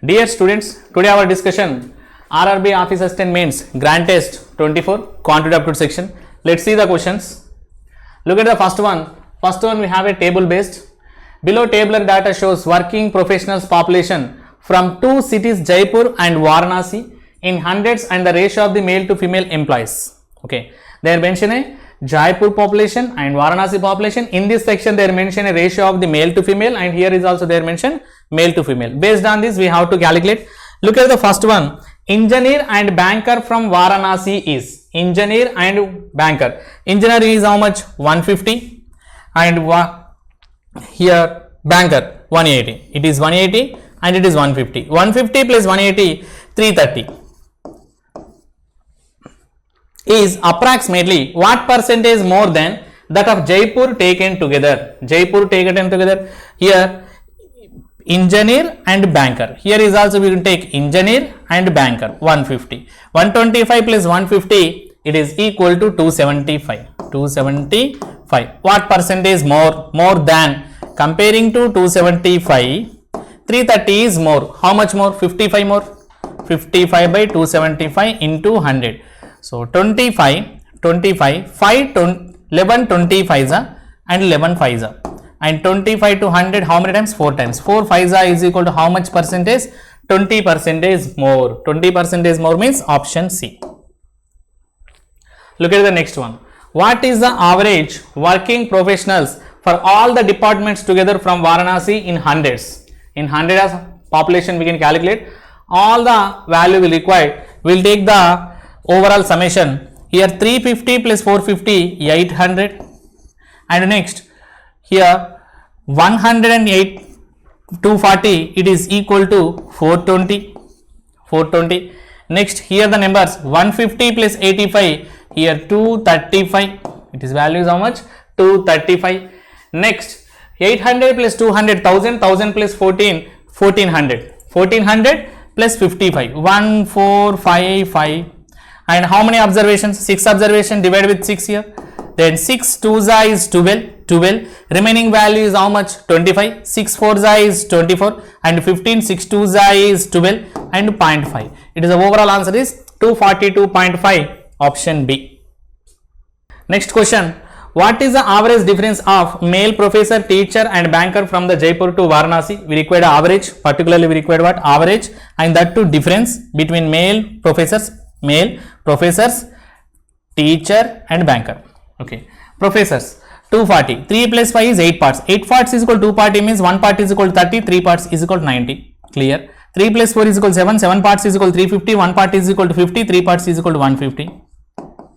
Dear students, today our discussion RRB Office Assistant Mains Grand Test 24 Quantitative Aptitude section. Let's see the questions. Look at the first one. First one we have a table based. Below tabular data shows working professionals population from two cities Jaipur and Varanasi in hundreds and the ratio of the male to female employees. Okay, they are mentioning Jaipur population and Varanasi population. In this section they are mentioning a ratio of the male to female, and here is also they are mentioned male to female. Based on this we have to calculate. Look at the first one. Engineer and banker from Varanasi is engineer and banker. Engineer is how much? 150 and here banker 180. It is 180 and it is 150. 150 plus 180 330 is approximately what percentage more than that of Jaipur taken together? Jaipur taken together. Here engineer and banker. Here is also we will take engineer and banker 150. 125 plus 150 it is equal to 275. 275. What percentage more? More than. Comparing to 275, 330 is more. How much more? 55 more. 55 by 275 into 100. So 25, 5, 11 25s and 11 5s. And 25 to 100 how many times? 4 times. 4 5s is equal to how much percentage? 20% more. 20% more means option C. Look at the next one. What is the average working professionals for all the departments together from Varanasi in hundreds? In 100 population we can calculate. All the value will require. We will take the overall summation. Here 350 plus 450 800, and next here 108 240 it is equal to 420. Next here the numbers 150 plus 85 here 235, it is value is how much? 235. Next 800 plus 200 1000 plus 14 1400 plus 55 1455. And how many observations? 6 observation divided with 6 here. Then 6 2s is 12. Remaining value is how much? 25. 6 4s is 24 and 15 6 2s is 12 and 0.5. It is the overall answer is 242.5, option B. Next question. What is the average difference of male professor, teacher and banker from the Jaipur to Varanasi? We require average, particularly we require what? Average, and that too difference between male professors, teacher and banker. Okay, professors 240, 3 plus 5 is 8 parts. 8 parts is equal to 2 party means 1 part is equal to 30, 3 parts is equal to 90. Clear. 3 plus 4 is equal to 7, 7 parts is equal to 350, 1 part is equal to 50, 3 parts is equal to 150.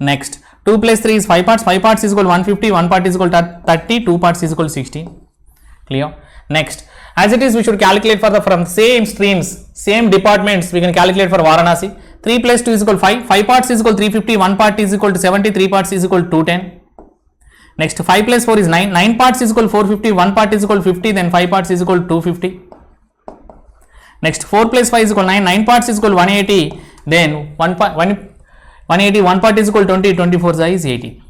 Next 2 plus 3 is 5 parts, 5 parts is equal to 150, 1 part is equal to 30, 2 parts is equal to 60. Clear. Next, as it is we should calculate for the from same streams, same departments we can calculate for Varanasi. 3 plus 2 is equal to 5, 5 parts is equal to 350, 1 part is equal to 70, 3 parts is equal to 210. Next 5 plus 4 is 9, 9 parts is equal to 450, 1 part is equal to 50, then 5 parts is equal to 250. Next 4 plus 5 is equal to 9, 9 parts is equal to 180, then 180, 1 part is equal to 20, 24 is 80.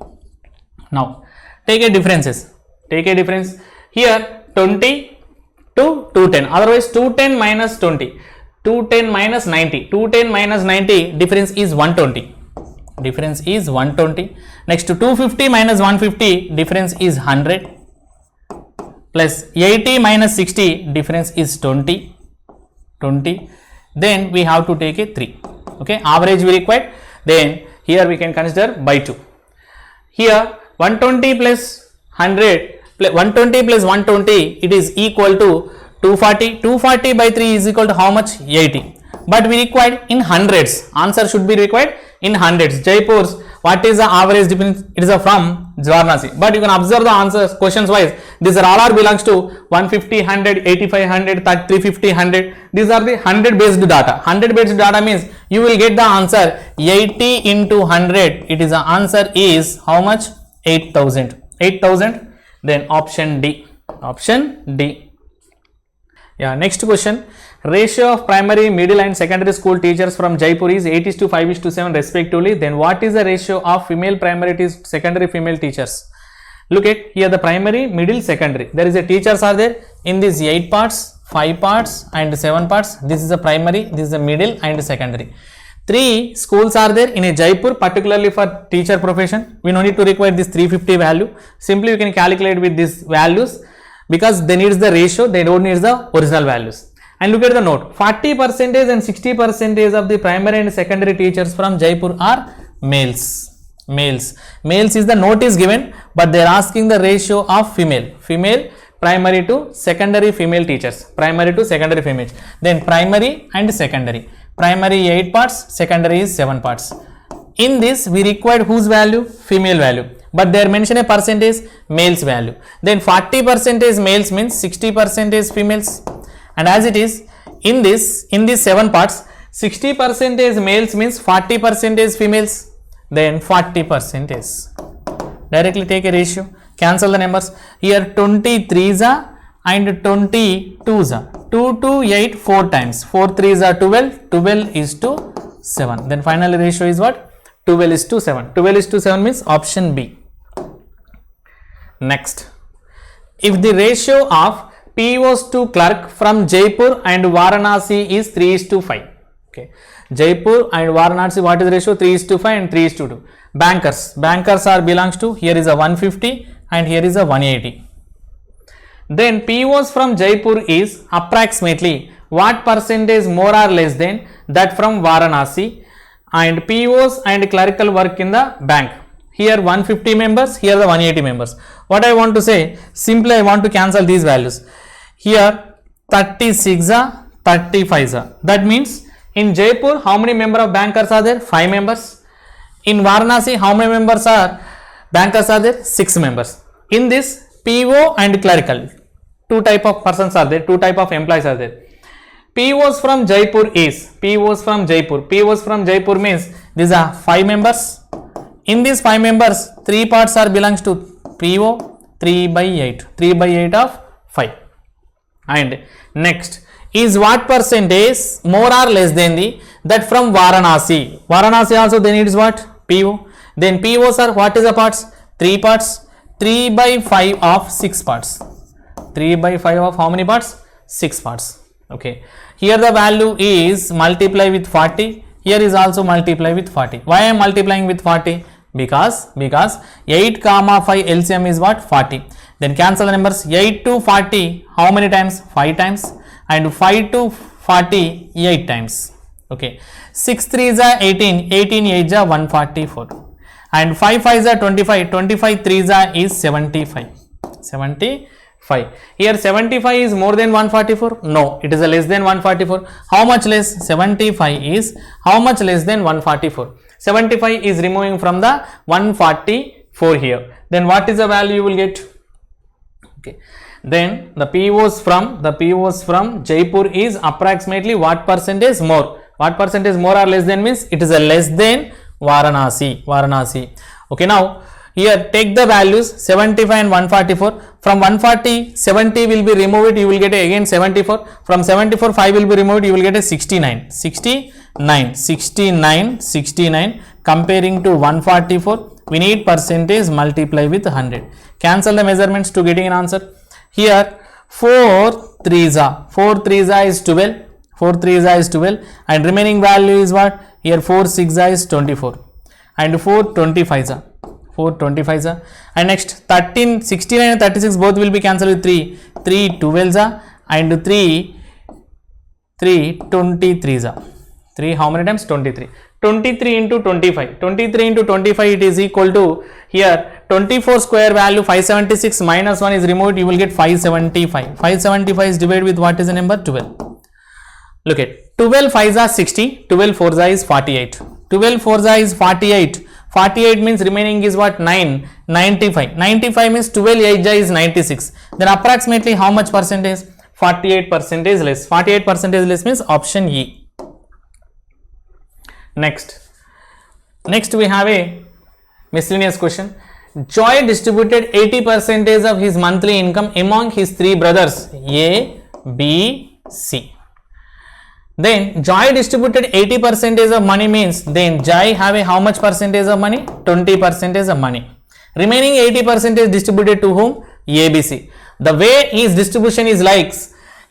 Now take a differences. Take a difference. Here 20 to 210, otherwise 210 minus 20. 210 minus 90, 210 minus 90 difference is 120. Difference is 120. Next to 250 minus 150 difference is 100. Plus 80 minus 60 difference is 20. Then we have to take a 3. Okay, average we require. Then here we can consider by 2. Here 120 plus 100 120 plus 120 it is equal to 240. 240 by 3 is equal to how much? 80. But we required in hundreds. Answer should be required in hundreds. Jaipur's what is the average difference? It is from Varanasi. But you can observe the answers questions wise. These are all belongs to 150, 100, 85, 100, 350, 100. These are the 100 based data. 100 based data means you will get the answer 80 into 100. It is the answer is how much? 8000. 8000. Then option D. Option D. Yeah, next question. Ratio of primary, middle and secondary school teachers from Jaipur is 8:5:7 respectively. Then what is the ratio of female primary to secondary female teachers? Look at here the primary, middle, secondary. There is a teachers are there in these 8 parts, 5 parts and 7 parts. This is the primary, this is the middle and secondary. 3 schools are there in a Jaipur, particularly for teacher profession. We no need to require this 350 value. Simply you can calculate with these values because they need the ratio, they don't need the original values. And look at the note, 40% and 60% of the primary and secondary teachers from Jaipur are males. Males is the note is given, but they are asking the ratio of female primary to secondary female teachers, primary to secondary females. Then primary and secondary. Primary 8 parts, secondary is 7 parts. In this we required whose value? Female value. But they are mentioned a percentage, males value. Then 40% males means 60% females. And as it is in these 7 parts, 60% males means 40% females. Then 40%. Directly take a ratio, cancel the numbers. Here 23s and 22s. 2 to 8 4 times. 4 3s are 12. 12 is to 7. Then final ratio is what? 12 is to 7. 12 is to 7 means option B. Next, if the ratio of POs to clerk from Jaipur and Varanasi is 3:5. Okay. Jaipur and Varanasi, what is the ratio? 3:5 and 3:2. Bankers are belongs to, here is a 150 and here is a 180. Then POs from Jaipur is approximately what percentage more or less than that from Varanasi, and POs and clerical work in the bank. Here 150 members, here the 180 members. What I want to say, simply I want to cancel these values. Here 36 are 35 are. That means in Jaipur, how many member of bankers are there? 5 members. In Varanasi, how many members are bankers are there? 6 members. In this PO and clerical, 2 type of persons are there, 2 type of employees are there. POs from Jaipur means these are 5 members. In these 5 members, 3 parts are belongs to PO, 3/8 of 5. And next is what percentage more or less than that from Varanasi. Varanasi also they needs what? PO. Then POs are what is the parts? 3 parts. 3/5 of 6 parts. 3/5 of how many parts? 6 parts. Okay. Here the value is multiply with 40. Here is also multiply with 40. Why I am multiplying with 40? Because 8, 5 LCM is what? 40. Then cancel the numbers. 8 to 40 how many times? 5 times. And 5 to 40 8 times. Okay. 6 3s are 18. 18 8s are 144. And 5 5s are 25. 25 3s are is 75. 75. Here 75 is more than 144? No, it is a less than 144. How much less? 75 is how much less than 144? 75 is removing from the 144 here. Then what is the value you will get? Okay. Then the POs from Jaipur is approximately what percentage more? What percentage more or less than means it is a less than Varanasi. Okay, now here take the values 75 and 144. From 140, 70 will be removed, you will get again 74. From 74, 5 will be removed, you will get a 69. 69. Comparing to 144, we need percentage multiply with 100. Cancel the measurements to getting an answer. Here 4 3s is 12. 4 3s is 12 and remaining value is what? Here 4 6 is 24 and 4 25s are. 4 25s are. And next 13 69 and 36 both will be cancelled with 3. 3 12s are and 3 23s are. 3 how many times? 23. 23 into 25. 23 into 25 it is equal to here 24 square value 576 minus 1 is removed, you will get 575. 575 is divided with what is the number? 12. Look at 12 5s are 60. 12 4s is 48. 12 4s is 48. 48 means remaining is what? 9. 95. 95 means 12 8 is 96. Then approximately how much percentage? 48% less. 48% less means option E. Next we have a miscellaneous question. Joy distributed 80% of his monthly income among his 3 brothers A, B, C. Then Joy distributed 80% of money means then Joy have a how much percentage of money? 20% of money. Remaining 80% is distributed to whom? A, B, C. The way his distribution is like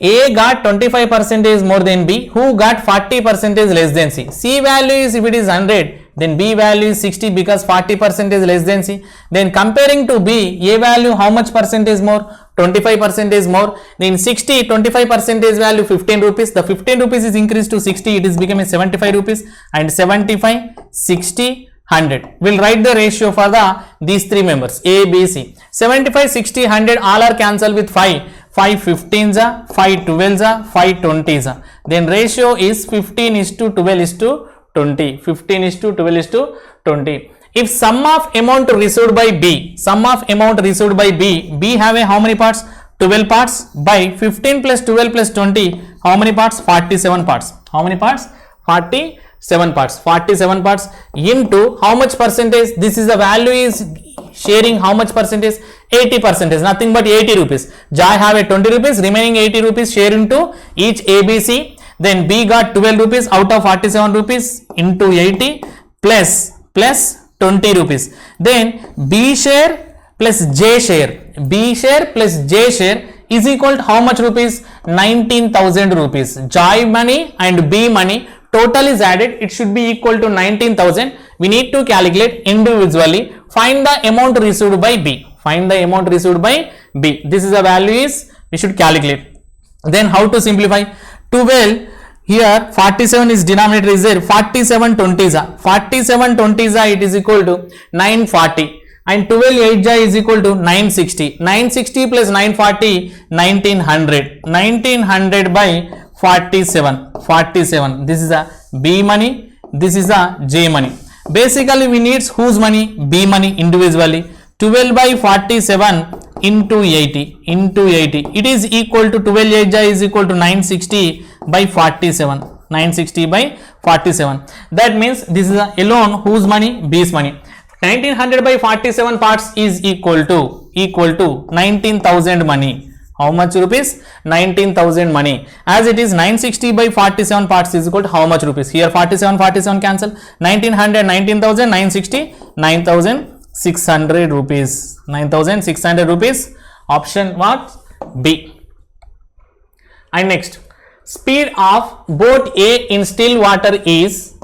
A got 25% more than B, who got 40% less than C. C value is, if it is 100, then B value is 60 because 40% is less than C. Then comparing to B, A value how much percentage more? 25% more. Then 60, 25% value 15 rupees. The 15 rupees is increased to 60, it is becoming 75 rupees, and 75, 60, 100. We'll write the ratio for these three members A, B, C. 75, 60, 100 all are cancelled with 5. 5 15s, 5 12s, 5 20s. Then ratio is 15 is to 12 is to 20. 15 is to 12 is to 20. If sum of amount received by B, B have a how many parts? 12 parts by 15 plus 12 plus 20, how many parts? 47 parts. How many parts? 47 parts. 47 parts into how much percentage? This is the value is sharing how much percentage? 80%, nothing but 80 rupees. Jai have a 20 rupees, remaining 80 rupees share into each ABC. Then B got 12 rupees out of 47 rupees into 80 plus 20 rupees. Then B share plus J share. B share plus J share is equal to how much rupees? 19,000 rupees. Jai money and B money total is added, it should be equal to 19,000. We need to calculate individually. Find the amount received by B. Find the amount received by B. This is the value is we should calculate. Then how to simplify? 12 here 47 is denominator is there. 47 20s. 47 20s it is equal to 940. And 12 8 is equal to 960. 960 plus 940 1900. 1900 by 47. 47. This is a B money. This is a J money. Basically we need whose money? B money individually. 12 by 47 into 80 into 80. It is equal to 12 8 is equal to 960 by 47. 960 by 47. That means this is a alone whose money? B's money. 1900 by 47 parts is equal to 19,000 money. How much rupees? 19,000 money. As it is 960 by 47 parts is equal to how much rupees? Here 47 cancel. 1900 19,000 960 9,600 rupees. 9,600 rupees. Option what? B. And next, speed of boat A in still water is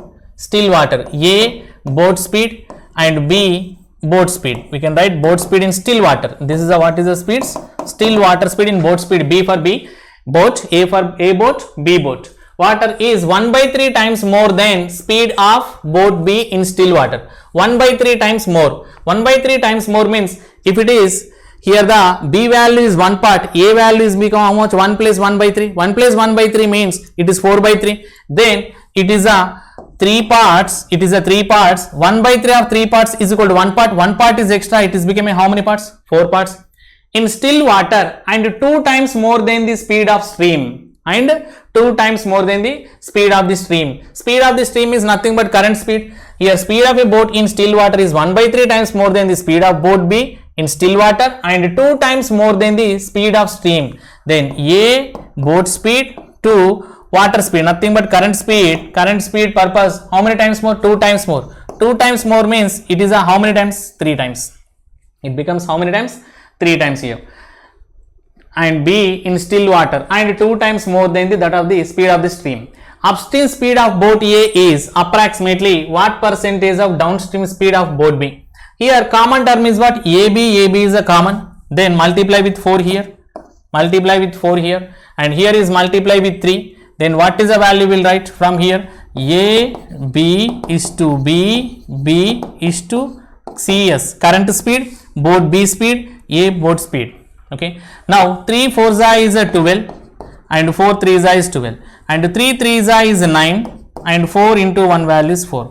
A boat speed and B boat speed. We can write boat speed in still water. This is what is the speeds? Still water speed in boat speed. B for B boat, A for A boat, B boat. Water is 1/3 times more than speed of boat B in still water. 1/3 times more. 1/3 times more means if it is here the B value is 1 part, A value is become how much? 1 plus 1/3. 1 plus 1/3 means it is 4/3. Then it is a 3 parts. It is a 3 parts. 1/3 of 3 parts is equal to 1 part. 1 part is extra. It is becoming how many parts? 4 parts. In still water and 2 times more than the speed of stream. And 2 times more than the speed of the stream. Speed of the stream is nothing but current speed. Here speed of a boat in still water is 1/3 times more than the speed of boat B in still water and 2 times more than the speed of stream. Then A boat speed to water speed, nothing but current speed purpose, how many times more? 2 times more. 2 times more means it is a how many times? 3 times. It becomes how many times? 3 times here. And B in still water and 2 times more than that of the speed of the stream. Upstream speed of boat A is approximately what percentage of downstream speed of boat B? Here common term is what? AB is a common. Then multiply with 4 here. Multiply with 4 here. And here is multiply with 3. Then what is the value we'll write from here? A B is to B, B is to CS. Current speed, boat B speed, A boat speed. Okay. Now 3 4s is a 12 and 4 3s is 12 and 3 3s is 9 and 4 into 1 value is 4.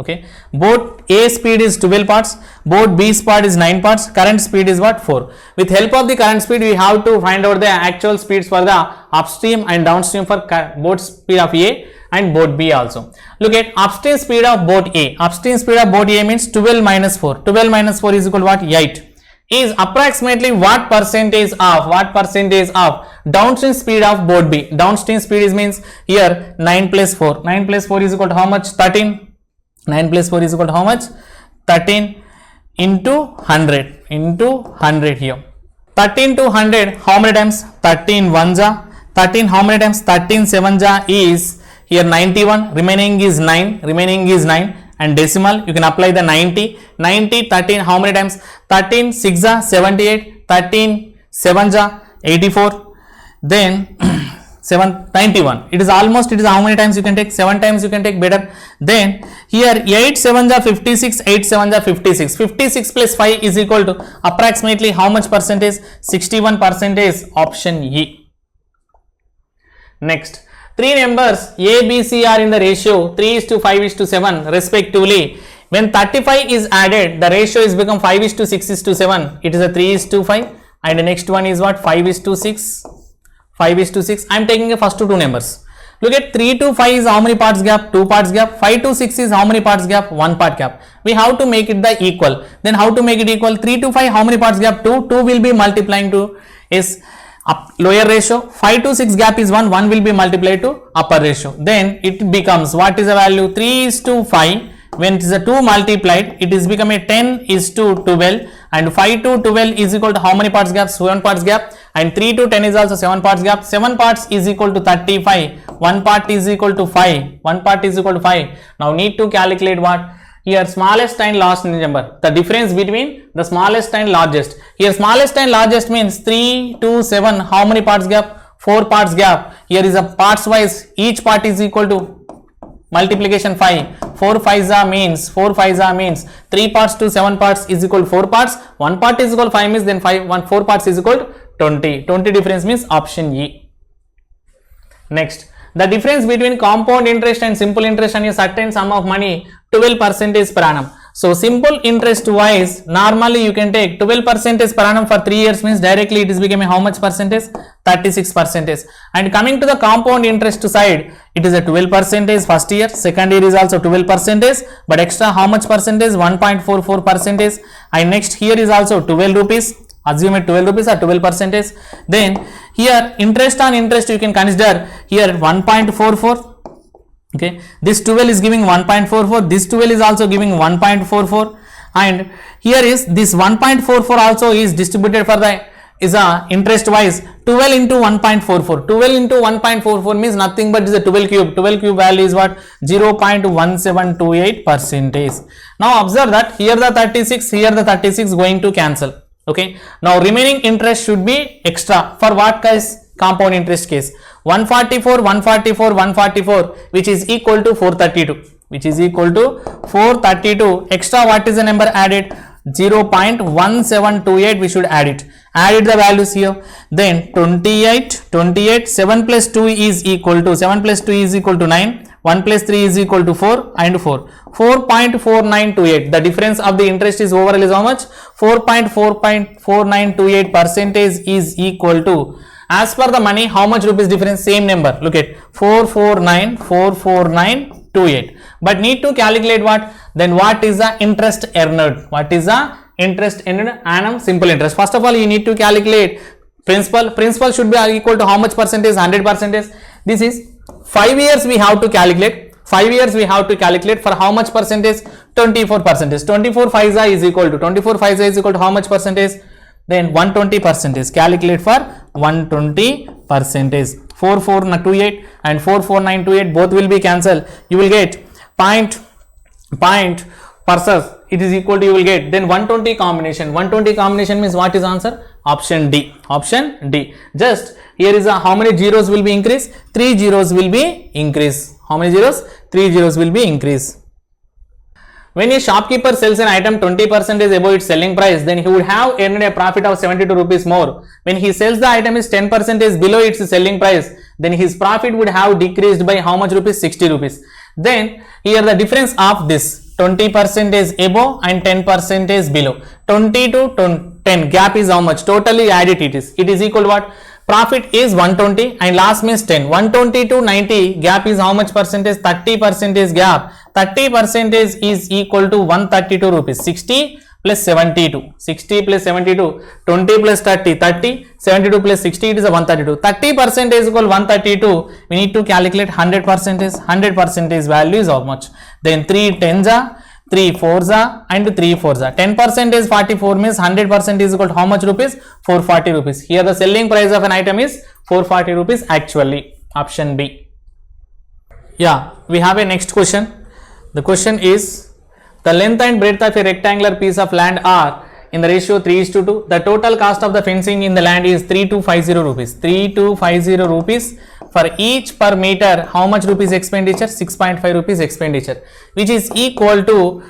Okay. Boat A speed is 12 parts, boat B speed is 9 parts, current speed is what? 4. With help of the current speed we have to find out the actual speeds for the upstream and downstream for boat speed of A and boat B also. Look at upstream speed of boat A. Upstream speed of boat A means 12 minus 4. 12 minus 4 is equal to what? 8. Is approximately what percentage of downstream speed of boat B? Downstream speed is means here 9 plus 4. 9 plus 4 is equal to how much? 13. 9 plus 4 is equal to how much? 13 into 100 here. 13 to 100 how many times? 13 ones are, 13 how many times? 13 7 ja is here 91, remaining is 9, and decimal you can apply the 90, 13 how many times? 13 6 ja 78, 13 7 ja 84, then 91. It is almost, it is how many times you can take? 7 times you can take, better. Then here 8 7 ja 56, 8 7 ja 56. 56 plus 5 is equal to approximately how much percentage? 61%, option E. Next, three numbers A, B, C are in the ratio 3:5:7 respectively. When 35 is added, the ratio is become 5:6:7. It is a 3:5, and the next one is what? 5:6. 5:6. I am taking the first two numbers. Look at 3 to 5 is how many parts gap? 2 parts gap. 5 to 6 is how many parts gap? 1 part gap. We have to make it the equal. Then how to make it equal? 3 to 5 how many parts gap? 2. 2 will be multiplying to is lower ratio. 5 to 6 gap is 1. 1 will be multiplied to upper ratio. Then it becomes, what is the value? 3:5. When it is a 2 multiplied, it is become a 10:12, and 5 to 12 is equal to how many parts gap? 7 parts gap, and 3 to 10 is also 7 parts gap. 7 parts is equal to 35. 1 part is equal to 5. 1 part is equal to 5. Now need to calculate what? Here smallest and largest number. The difference between the smallest and largest. Here smallest and largest means 3 to 7. How many parts gap? 4 parts gap. Here is a parts wise. Each part is equal to multiplication 5. 4 5s means 3 parts to 7 parts is equal to 4 parts. 1 part is equal to 5 means then 4 parts is equal to 20. 20 difference means option E. Next, the difference between compound interest and simple interest on a certain sum of money 12% per annum. So simple interest wise, normally you can take 12% per annum for 3 years means directly it is becoming how much percentage? 36%. And coming to the compound interest side, it is a 12% first year, second year is also 12%, but extra how much percentage? 1.44%. And next here is also 12 rupees. Assume it 12 rupees or 12%. Then here interest on interest you can consider here 1.44. Okay, this 12 is giving 1.44, this 12 is also giving 1.44, and here is this 1.44 also is distributed for the is a interest wise 12 into 1.44. 12 into 1.44 means nothing but is a 12 cube. 12 cube value is what? 0.1728%. Now observe that here the 36, here the 36 going to cancel. Okay, now remaining interest should be extra. For what case? Compound interest case. 144, 144, 144, which is equal to 432. Which is equal to 432. Extra, what is the number added? 0.1728. We should add it. Add the values here. Then 28, 7 plus 2 is equal to 9. 1 plus 3 is equal to 4 and 4. 4.4928. The difference of the interest is overall is how much? 4.4928% is equal to, as per the money, how much rupees difference? Same number. Look at 44928. But need to calculate what? Then what is the interest earned? What is the interest earned? Annum simple interest. First of all, you need to calculate principal. Principal should be equal to how much percentage? 100%. This is 5 years we have to calculate. 5 years we have to calculate for how much percentage? 24%. 24 5 is equal to 24 5 is equal to how much percentage? Then 120%. Calculate for 120%. 4428 and 44928 both will be cancelled. You will get point versus it is equal to, you will get then 120 combination. 120 combination means what is answer? Option D. Option D. Just here is a how many zeros will be increased? 3 zeros will be increased. How many zeros? 3 zeros will be increased. When a shopkeeper sells an item 20% above its selling price, then he would have earned a profit of 72 rupees more. When he sells the item is 10% below its selling price, then his profit would have decreased by how much rupees? 60 rupees. Then here the difference of this 20% above and 10% below. 20 to 10 gap is how much? Totally added it is equal to what? Profit is 120 and loss means 10. 120 to 90 gap is how much percentage? 30% gap. 30% is equal to 132 rupees. 60 plus 72. 60 plus 72. 20 plus 30. 30. 72 plus 60, it is a 132. 30% is equal to 132. We need to calculate 100%. 100% value is how much? Then 3 10s are 3 fours are and 3 fours are. 10% is 44 means 100% is equal to how much rupees? 440 rupees. Here the selling price of an item is 440 rupees actually. Option B. Yeah, we have a next question. The question is, the length and breadth of a rectangular piece of land are in the ratio 3:2. The total cost of the fencing in the land is 3250 rupees. 3250 rupees. For each per meter, how much rupees expenditure? 6.5 rupees expenditure, which is equal to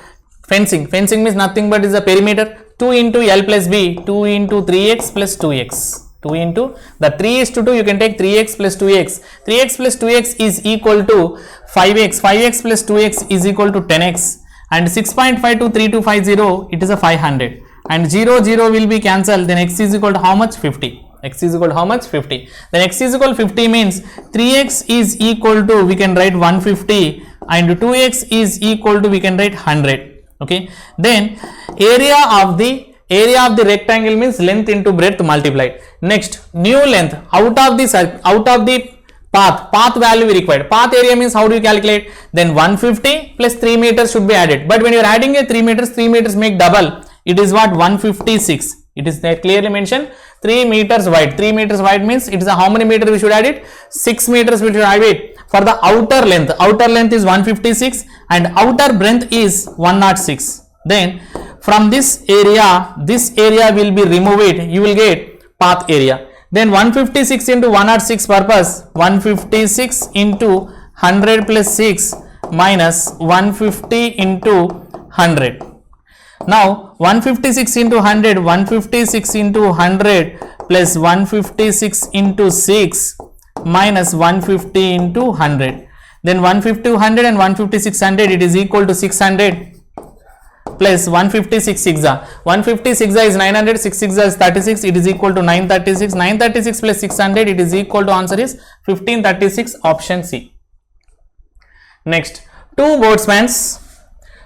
fencing. Fencing means nothing but is a perimeter. 2 into L plus B, 2 into 3x plus 2x. 2 into the 3:2, you can take 3x plus 2x. 3x plus 2x is equal to 5x. 5x plus 2x is equal to 10x. And 6.5 to 3250, it is a 500. And 0, 0 will be cancelled. Then x is equal to how much? 50. X is equal to how much? 50. Then x is equal to 50 means 3x is equal to, we can write 150, and 2x is equal to, we can write 100. Okay. Then area of the rectangle means length into breadth multiplied. Next, new length out of the path value we required. Path area means how do you calculate? Then 150 plus 3 meters should be added. But when you are adding a 3 meters make double. It is what? 156. It is there clearly mentioned 3 meters wide. 3 meters wide means it is a how many meters we should add it? 6 meters we should add it. For the outer length is 156 and outer breadth is 106. Then from this area will be removed. You will get path area. Then 156 into 106 purpose, 156 into 100 plus 6 minus 150 into 100. Now 156 into 100, 156 into 100 plus 156 into 6 minus 150 into 100. Then 150 100 and 156 100, it is equal to 600 plus 156 6 156 is 900, 6 is 36, it is equal to 936. 936 plus 600, it is equal to answer is 1536, option C. Next, two batsmen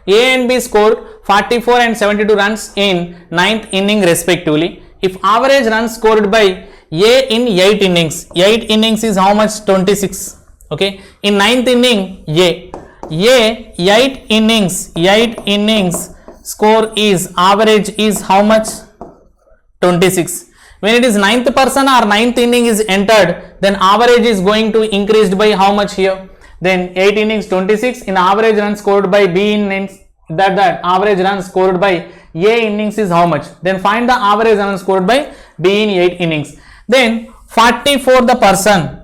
A and B scored 44 and 72 runs in 9th inning respectively. If average runs scored by A in 8 innings, 8 innings is how much? 26. Okay. In 9th inning, A 8 innings score is average is how much? 26. When it is 9th person or 9th inning is entered, then average is going to increased by how much here? Then 8 innings 26 in average run scored by B innings, that average run scored by A innings is how much? Then find the average run scored by B in 8 innings. Then 44 the person,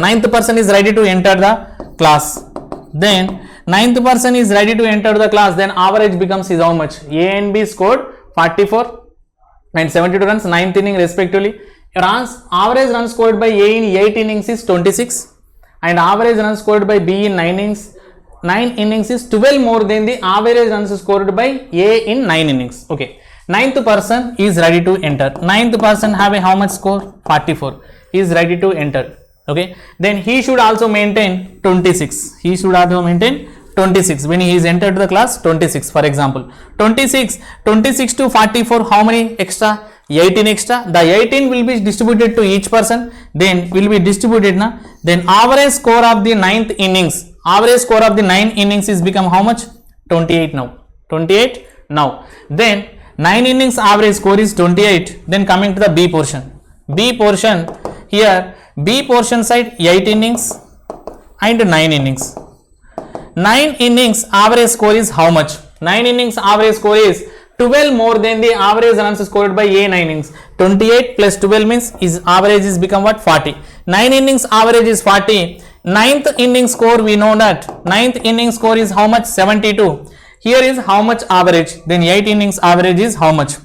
ninth person is ready to enter the class. Then ninth person is ready to enter the class, then average becomes is how much? A and B scored 44 and 72 runs 9th inning respectively. Average run scored by A in 8 innings is 26 and average run scored by B in 9 innings is 12 more than the average runs scored by A in 9 innings. Okay. 9th person is ready to enter. 9th person have a how much score? 44. He is ready to enter. Okay. Then he should also maintain 26. He should also maintain 26 when he is entered to the class. 26 for example. 26 to 44, how many extra? 18 extra. The 18 will be distributed to each person, then will be distributed na. Then average score of the 9th innings, average score of the 9 innings is become how much? 28 now. 28 now. Then 9 innings average score is 28. Then coming to the B portion. B portion here, B portion side 8 innings and 9 innings. 9 innings average score is how much? 9 innings average score is 12 more than the average runs scored by A 9 innings. 28 plus 12 means is average is become what? 40. 9 innings average is 40. 9th inning score we know that. 9th inning score is how much? 72. Here is how much average? Then 8 innings average is how much?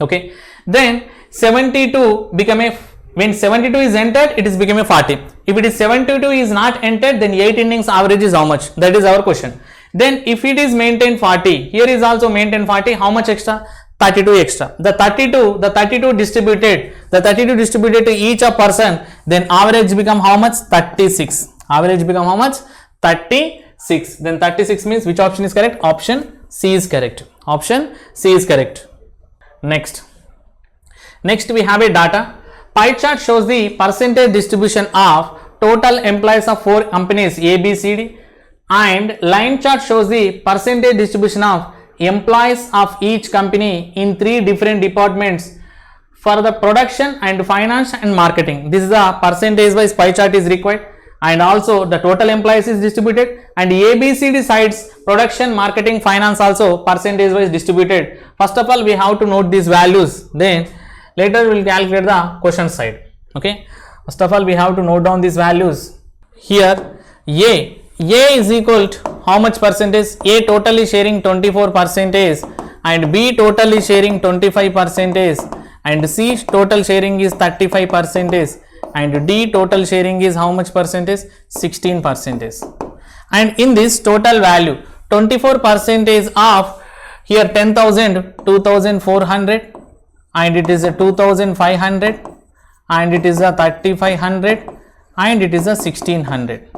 Okay. Then 72 become a, when 72 is entered, it is become a 40. If it is 72 is not entered, then 8 innings average is how much? That is our question. Then if it is maintained 40, here is also maintained 40, how much extra? 32 extra. The 32 distributed to each a person, then average become how much? 36. Average become how much? 36. Then 36 means which option is correct? Option C is correct. Option C is correct. Next we have a data. Pie chart shows the percentage distribution of total employees of 4 companies A, B, C, D and line chart shows the percentage distribution of employees of each company in 3 different departments for the production and finance and marketing. This is the percentage wise pie chart is required, and also the total employees is distributed, and ABCD sides production, marketing, finance also percentage wise distributed. First of all, we have to note these values, then later we will calculate the question side. Okay, first of all we have to note down these values. Here A is equal to how much percentage? A totally sharing 24 percentage, and B totally sharing 25 percentage, and C total sharing is 35 percentage, and D total sharing is how much percentage? 16 percentage. And in this total value 24 percentage of here 10,000, 2,400, and it is a 2,500, and it is a 3,500, and it is a 1,600.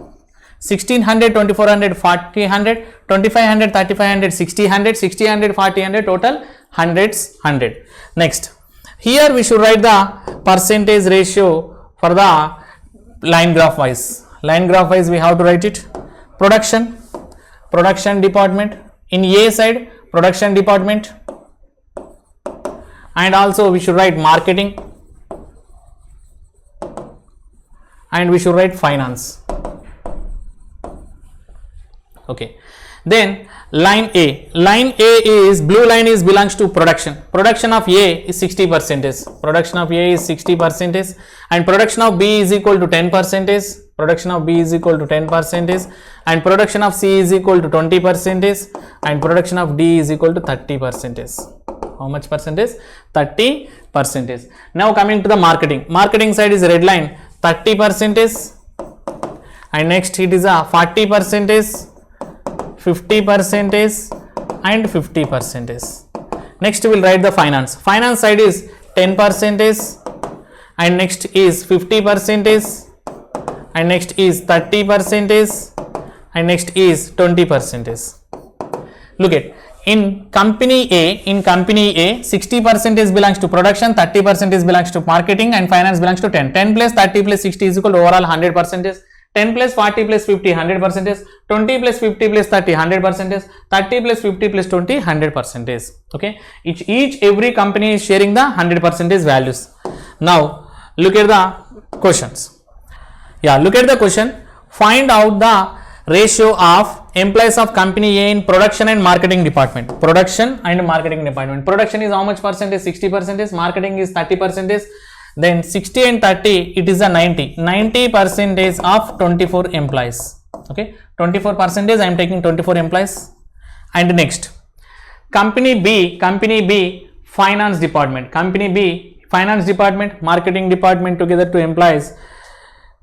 1,600, 2,400, 4,000, 2,500, 3,500, 6,000, 6,000, 4,000, total hundreds, 100. Next, here we should write the percentage ratio for the line graph wise. Line graph wise we have to write it. Production department, in A side production department, and also we should write marketing, and we should write finance. Okay, then line A is blue line is belongs to production. Production of A is 60 percentage, production of A is 60 percentage, and production of B is equal to 10 percentage, production of B is equal to 10 percentage, and production of C is equal to 20 percentage, and production of D is equal to 30 percentage. How much percentage? 30 percentage. Now coming to the marketing side is red line 30 percentage, and next it is a 40 percentage, 50 percentage, and 50 percentage. Next we will write the finance side is 10 percentage, and next is 50 percentage, and next is 30 percentage, and next is 20 percentage. Look at in company A 60 percentage belongs to production, 30 percentage belongs to marketing, and finance belongs to 10. 10 plus 30 plus 60 is equal to overall 100 percentage. 10 plus 40 plus 50 100 percentage, 20 plus 50 plus 30 100 percentage, 30 plus 50 plus 20 100 percentage. Okay, every company is sharing the 100 percentage values. Now look at the questions. Look at the question. Find out the ratio of employees of company A in production and marketing department. Production is how much percentage? 60 percentage. Marketing is 30 percentage. Then 60 and 30, it is a 90 percentage of 24 employees. Okay, 24 percentage I am taking 24 employees. And next, company B finance department, marketing department together 2 employees,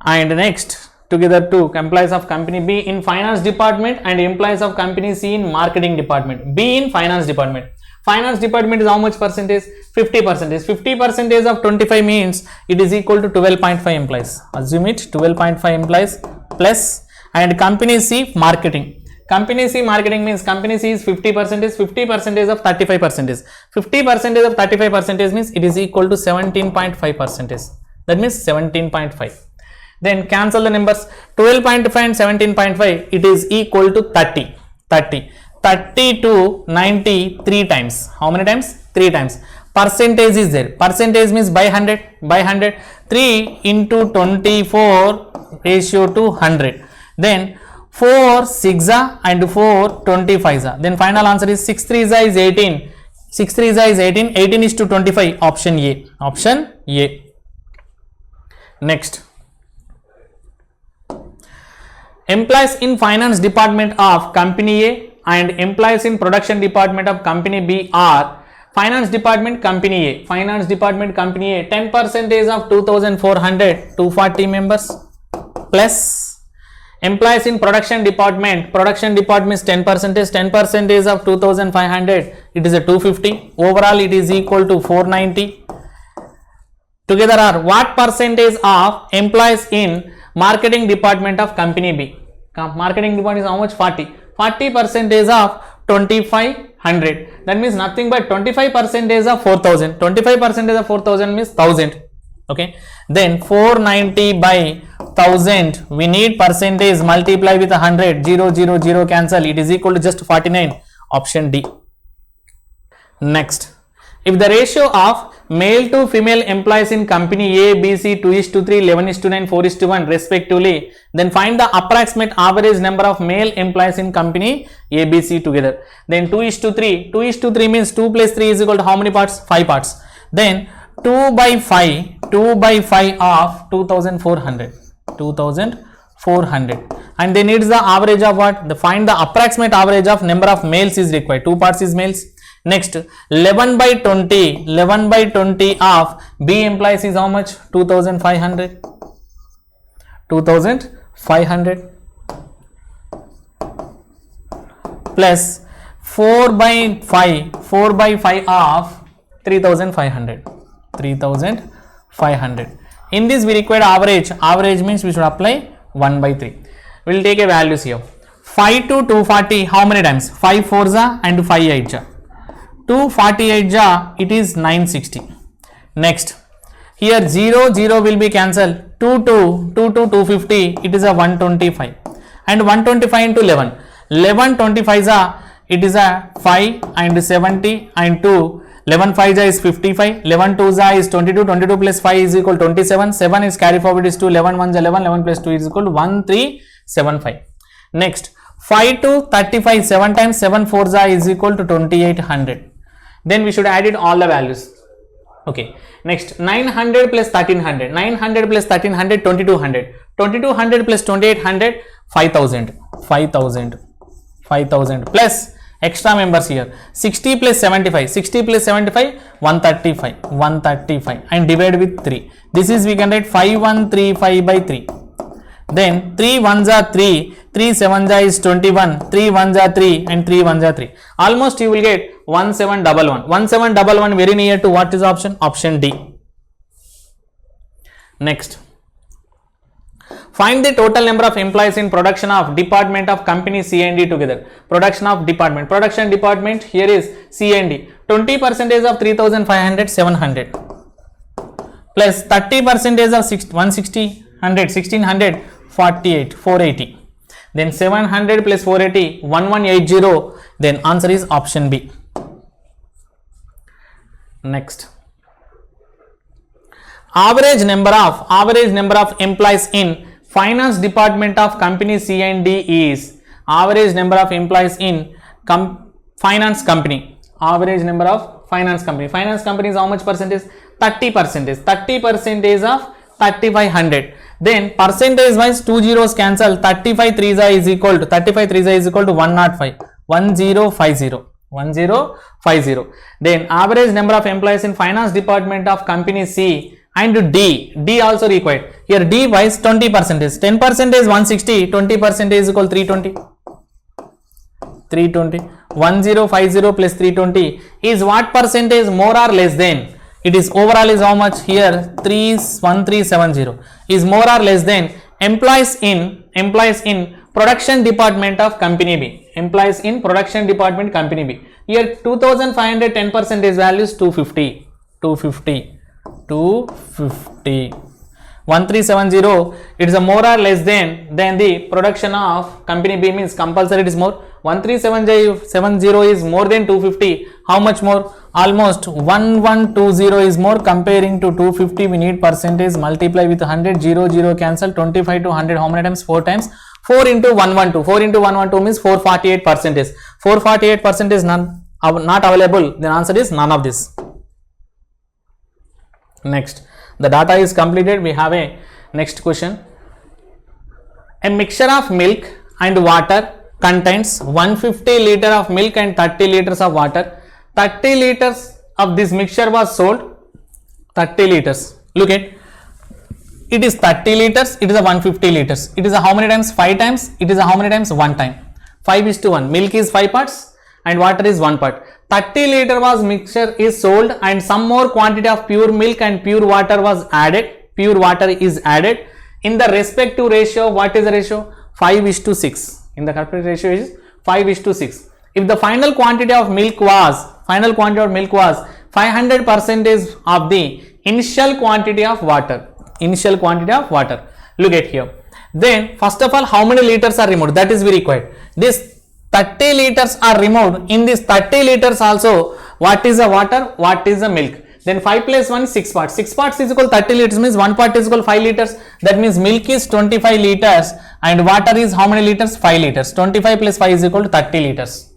and next together 2 employees of company B in finance department and employees of company C in marketing department. B in finance department. Finance department is how much percentage? 50 percentage. 50 percentage of 25 means it is equal to 12.5 employees. Assume it 12.5 employees plus, and company C marketing. Company C marketing means company C is 50 percentage. 50 percentage of 35 percentage. 50 percentage of 35 percentage means it is equal to 17.5 percentage. That means 17.5. Then cancel the numbers. 12.5 and 17.5. It is equal to 30. 30 to 90 3 times. How many times? 3 times. Percentage is there. Percentage means by 100. 3 into 24 ratio to 100. Then 4 6 and 4 25. Then final answer is 6 3 is 18. 6 3 is 18. 18 is to 25. Option A. Next. Employees in finance department of company A and employees in production department of company B are finance department company A, 10 percentage of 2,400, 240 members, plus employees in production department is 10 percentage of 2,500, it is a 250, overall it is equal to 490. Together are what percentage of employees in marketing department of company B? Marketing department is how much? 40 percentage of 2,500. That means nothing but 25 percentage of 4,000. 25 percentage of 4,000 means 1,000. Okay. Then 490 by 1000, we need percentage, multiply with 100, 0, 0, 0 cancel, it is equal to just 49, option D. Next, if the ratio of male to female employees in company A, B, C 2:3, 11:9, 4:1 respectively, then find the approximate average number of male employees in company A, B, C together. Then 2:3, 2:3 means 2 plus 3 is equal to how many parts? 5 parts. Then 2 by 5 of 2400, 2400, and they needs the average of what? Find the approximate average of number of males is required, 2 parts is males. Next, 11 by 20 of B employees is how much? 2500, 2500 plus 4 by 5 of 3500, 3500. In this we require average means we should apply 1 by 3. We will take a values here. 5 to 240, how many times? 5 4s and 5 8s. 248 ja, it is 960. Next, here 0 0 will be cancelled. 2 to 250, it is a 125, and 125 into 11, 11 25 ja, it is a 5 and 70 and 2, 11 5 ja is 55, 11 2 ja is 22, 22 plus 5 is equal to 27, 7 is carry forward is 2, 11 1 ja 11, 11 plus 2 is equal to 1375. Next, 5 to 35, 7 times 7 4 ja is equal to 2800. Then we should add it all the values. Okay. Next, 900 plus 1300, 900 plus 1300, 2200, 2200 plus 2800, 5000, 5000, 5000 plus extra members here, 60 plus 75, 60 plus 75, 135, 135, and divide with 3. This is we can write 5135 by 3. Then 3 1s are 3, 3 7s are is 21, 3 1s are 3, and 3 1s are 3. Almost you will get 1711. 1711 very near to what is option? Option D. Next, find the total number of employees in production of department of company C and D together. Production of department. Production department here is C and D. 20% of 3500, 700 plus 30% of 160, 100, 1600, 48, 480. Then 700 plus 480, 1180. Then answer is option B. Next, average number of employees in finance department of company C and D is, average number of employees in finance company, average number of finance company. Finance company is how much percentage? 30%. 30% of 3500. Then percentage wise 2 zeros cancel. 35 3s is equal to 105, 1050, 1050. Then average number of employees in finance department of company C and D also required. Here D wise 20%, 10% is 160, 20% is equal to 320, 1050 plus 320 is what percentage more or less than? It is overall is how much? Here 1370 is more or less than employees in production department of company B. Employees in production department company B. Here 2500, 10% is values 250, 1370. It is a more or less than the production of company B means compulsory it is more. 1370 is more than 250. How much more? Almost 1120 is more comparing to 250. We need percentage, multiply with 100, 0 0 cancel, 25 to 100 how many times? 4 times. 4 into 112, 4 into 112 means 448%. 448% is not available. Then answer is none of this. Next, the data is completed. We have a next question. A mixture of milk and water contains 150 liter of milk and 30 liters of water. 30 liters of this mixture was sold. 30 liters. Look at it is 30 liters. It is a 150 liters. It is a how many times? 5 times. It is a how many times? 1 time. 5:1. Milk is 5 parts and water is 1 part. 30 liter was mixture is sold and some more quantity of pure milk and pure water was added. Pure water is added in the respective ratio. What is the ratio? 5:6. In the correct ratio is 5:6. If the final quantity of milk was 500% of the initial quantity of water. Look at here. Then first of all, how many liters are removed? That is very required. This 30 liters are removed. In this 30 liters also, what is the water? What is the milk? Then 5 plus 1 is 6 parts. 6 parts is equal 30 liters, means 1 part is equal 5 liters. That means milk is 25 liters and water is how many liters? 5 liters. 25 plus 5 is equal to 30 liters.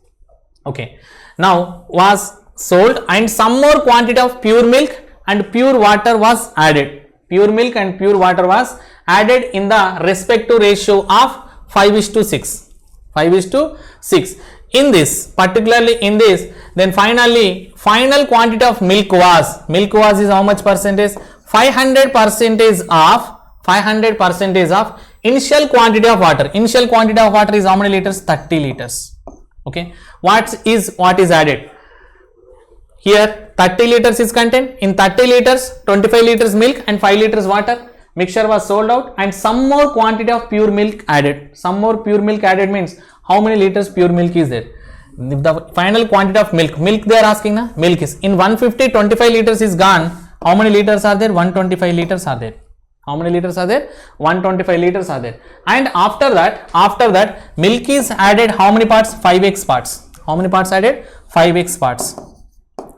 Okay. Now was sold and some more quantity of pure milk and pure water was added. Pure milk and pure water was added in the respective ratio of 5:6. 5:6. In this, particularly in this, then finally final quantity of milk was is how much percentage? 500% of initial quantity of water. Initial quantity of water is how many liters? 30 liters. Okay. What is added? Here 30 liters is contained. In 30 liters, 25 liters milk and 5 liters water. Mixture was sold out and some more quantity of pure milk added. Some more pure milk added means how many liters pure milk is there? The final quantity of milk they are asking na, milk is in 150, 25 liters is gone. How many liters are there? 125 liters are there. How many liters are there? 125 liters are there. And after that milk is added how many parts? 5x parts. How many parts added? 5x parts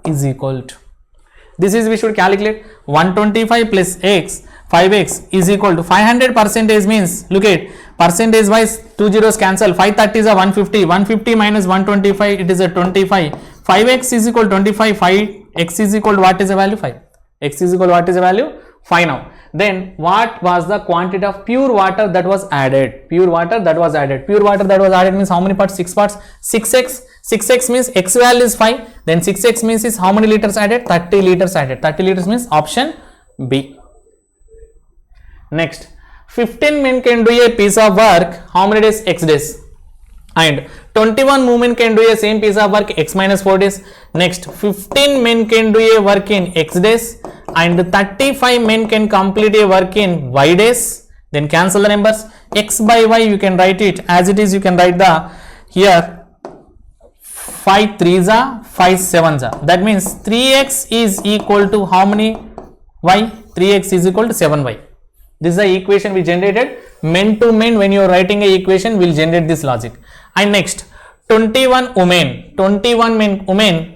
is equal to, this is we should calculate 125 plus x 5x is equal to 500% means, look at percentage wise 2 zeros cancel, 530 is a 150, 150 minus 125 it is a 25, 5x is equal to 25, 5x is equal to what is the value? 5. X is equal to what is the value? 5 now. Then what was the quantity of pure water that was added? Pure water that was added means how many parts? 6 parts. 6x means x value is 5, then 6x means is how many liters added? 30 liters added. 30 liters means option B. Next, 15 men can do a piece of work, how many days? X days. And 21 women can do a same piece of work, x minus 4 days. Next, 15 men can do a work in x days and 35 men can complete a work in y days. Then cancel the numbers. X by y you can write it as it is. You can write the here 5 3s are 5 7s are. That means 3x is equal to how many y? 3x is equal to 7y. This is the equation we generated. Men to men, when you are writing a equation, will generate this logic. And next, 21 women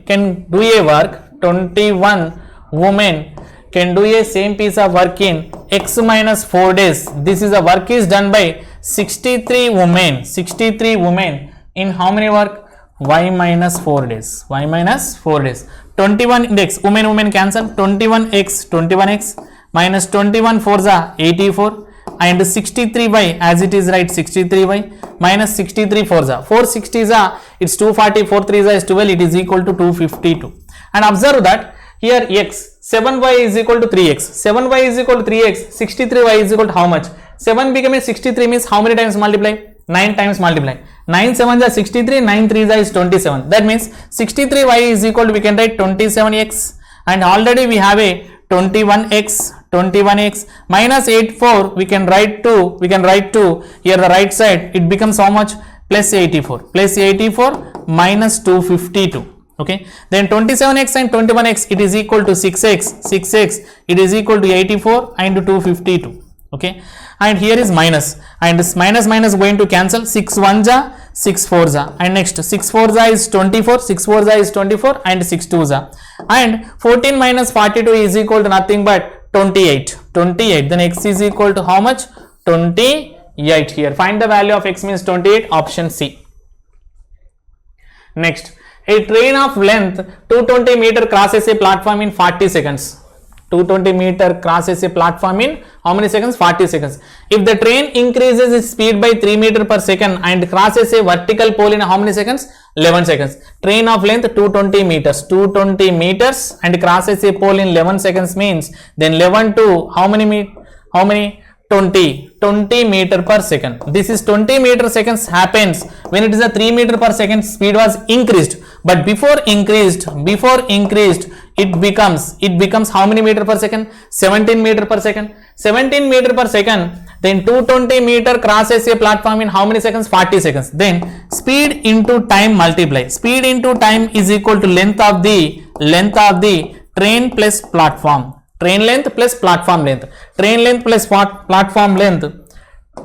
can do a work. 21 women can do a same piece of work in x minus 4 days. This is a work is done by 63 women. 63 women in how many work? Y minus 4 days. Y minus 4 days. 21 index, women cancel. 21x minus 21 4s are 84 and 63y as it is, right? 63y minus 63 4s are 460s are, it's 240, 4 3s is 12, it is equal to 252. And observe that here x 7y is equal to 3x, 7y is equal to 3x, 63y is equal to how much? 7 becoming 63 means how many times multiply? 9 times multiply. 9 7s are 63, 9 3s is 27. That means 63y is equal to, we can write 27x, and already we have a 21x minus 84 we can write to here the right side, it becomes how much? Plus 84 minus 252. Okay, then 27x and 21x it is equal to 6x it is equal to 84 and 252. Okay, and here is minus, and this minus going to cancel. 6 1s are 6 4s are, and next 6 4s are is 24, 6 4s are is 24 and 6 2s are, and 14 minus 42 is equal to nothing but 28. Then x is equal to how much? 28. Here find the value of x means 28, option C. Next, a train of length 220 meter crosses a platform in 40 seconds. 220 meter crosses a platform in how many seconds? 40 seconds. If the train increases its speed by 3 meter per second and crosses a vertical pole in how many seconds? 11 seconds. Train of length 220 meters and crosses a pole in 11 seconds means then 11 to how many 20 meter per second. This is 20 meter seconds happens when it is a 3 meter per second speed was increased, but before increased it becomes how many meter per second? 17 meter per second. 17 meter per second, then 220 meter crosses a platform in how many seconds? 40 seconds. Then speed into time multiply. Speed into time is equal to length of the train plus platform. train length plus platform length, train length plus platform length,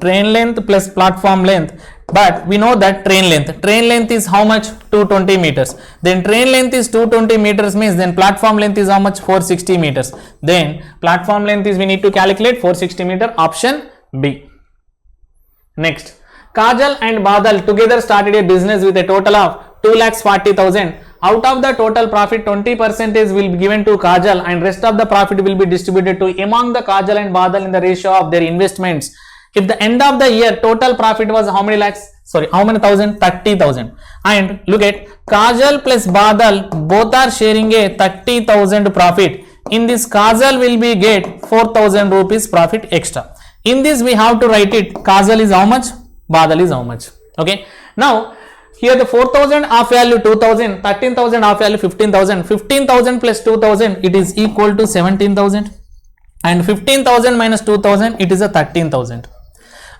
train length plus platform length. But we know that train length is how much? 220 meters. Then train length is 220 meters means then platform length is how much? 460 meters. Then platform length is we need to calculate 460 meter, option B. Next, Kajal and Badal together started a business with a total of 2,40,000. Out of the total profit, 20% will be given to Kajal and rest of the profit will be distributed to among the Kajal and Badal in the ratio of their investments. If the end of the year total profit was how many lakhs? Sorry, how many thousand? 30,000. And look at Kajal plus Badal both are sharing a 30,000 profit. In this, Kajal will be get 4,000 rupees profit extra. In this, we have to write it. Kajal is how much? Badal is how much? Okay. Now, here the 4,000 of value 2,000, 13,000 of value 15,000, 15,000 plus 2,000, it is equal to 17,000, and 15,000 minus 2,000, it is a 13,000.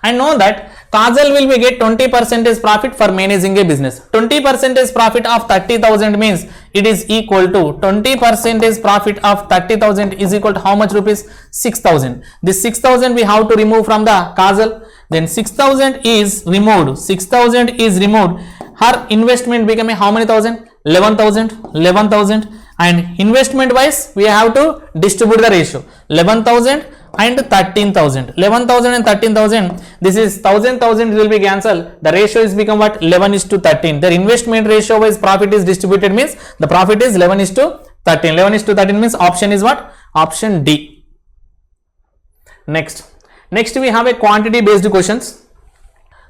I know that Kajal will be get 20% profit for managing a business. 20% profit of 30,000 means it is equal to 20% profit of 30,000 is equal to how much rupees? 6,000. This 6,000 we have to remove from the Kajal. Then 6,000 is removed. 6,000 is removed. Her investment become how many thousand? 11,000. 11,000. And investment wise we have to distribute the ratio. 11,000 and 13,000. 11,000 and 13,000. This is 1,000 will be cancelled. The ratio is become what? 11:13. Their investment ratio wise profit is distributed means the profit is 11:13. 11:13 means option is what? Option D. Next we have a quantity based questions.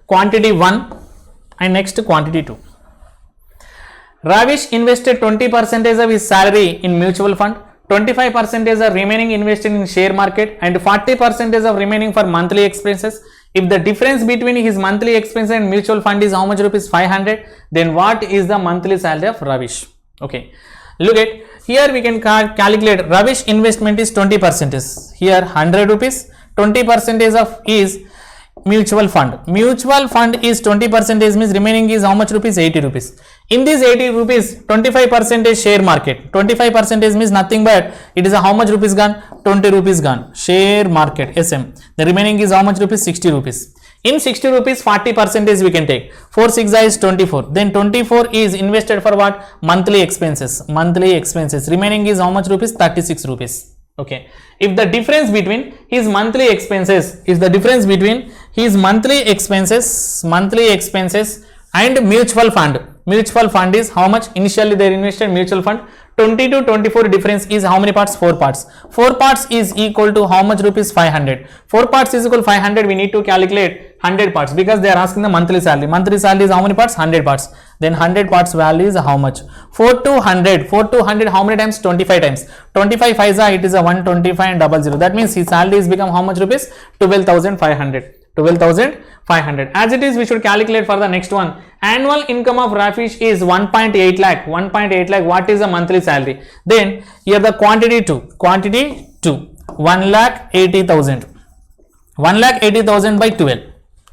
Quantity 1 and next quantity 2. Ravish invested 20% of his salary in mutual fund, 25% are remaining invested in share market, and 40% of remaining for monthly expenses. If the difference between his monthly expenses and mutual fund is how much rupees? 500, then what is the monthly salary of Ravish? Okay, look at here we can calculate Ravish investment is 20%. Here 100 rupees, 20% of is mutual fund. Mutual fund is 20% means remaining is how much rupees? 80 rupees. In this 80 rupees, 25% is share market. 25% means nothing but it is a how much rupees gone? 20 rupees gone. Share market SM. The remaining is how much rupees? 60 rupees. In 60 rupees, 40% we can take. 4 6 is 24. Then 24 is invested for what? Monthly expenses. Monthly expenses. Remaining is how much rupees? 36 rupees. Okay. If the difference between his monthly expenses and mutual fund is how much? Initially they invested mutual fund. 20 to 24 difference is how many parts? 4 parts. 4 parts is equal to how much rupees? 500. 4 parts is equal to 500. We need to calculate 100 parts because they are asking the monthly salary. Monthly salary is how many parts? 100 parts. Then 100 parts value is how much? 4 to 100. 4 to 100 how many times? 25 times. 25 5 it is a 125 and 00. That means his salary is become how much rupees? 12,500. 12,500. As it is, we should calculate for the next one. Annual income of Ravish is 1.8 lakh. 1.8 lakh. What is the monthly salary? Then here the quantity 2. 1,80,000. 1,80,000 by 12.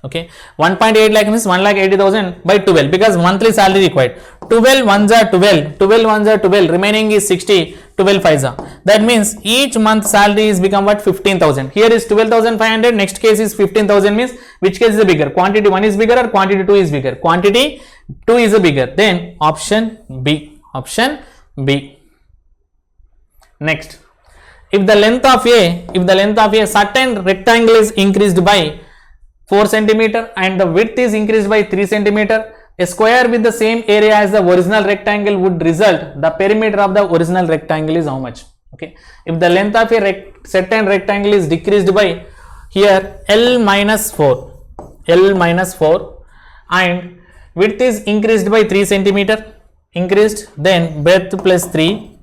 Okay, 1.8 lakh means 1,80,000 by 12 because monthly salary required. 12 ones are 12. 12 ones are 12. Remaining is 60. 12 5s are. That means each month salary is become what? 15,000. Here is 12,500. Next case is 15,000 means which case is the bigger? Quantity 1 is bigger or quantity 2 is bigger? Quantity 2 is a bigger. Then option B. Option B. Next, if the length of a certain rectangle is increased by 4 centimeter and the width is increased by 3 centimeter, a square with the same area as the original rectangle would result. The perimeter of the original rectangle is how much? Okay, if the length of a certain rectangle is decreased by here L minus 4 and width is increased by 3 centimeter increased, then breadth plus 3,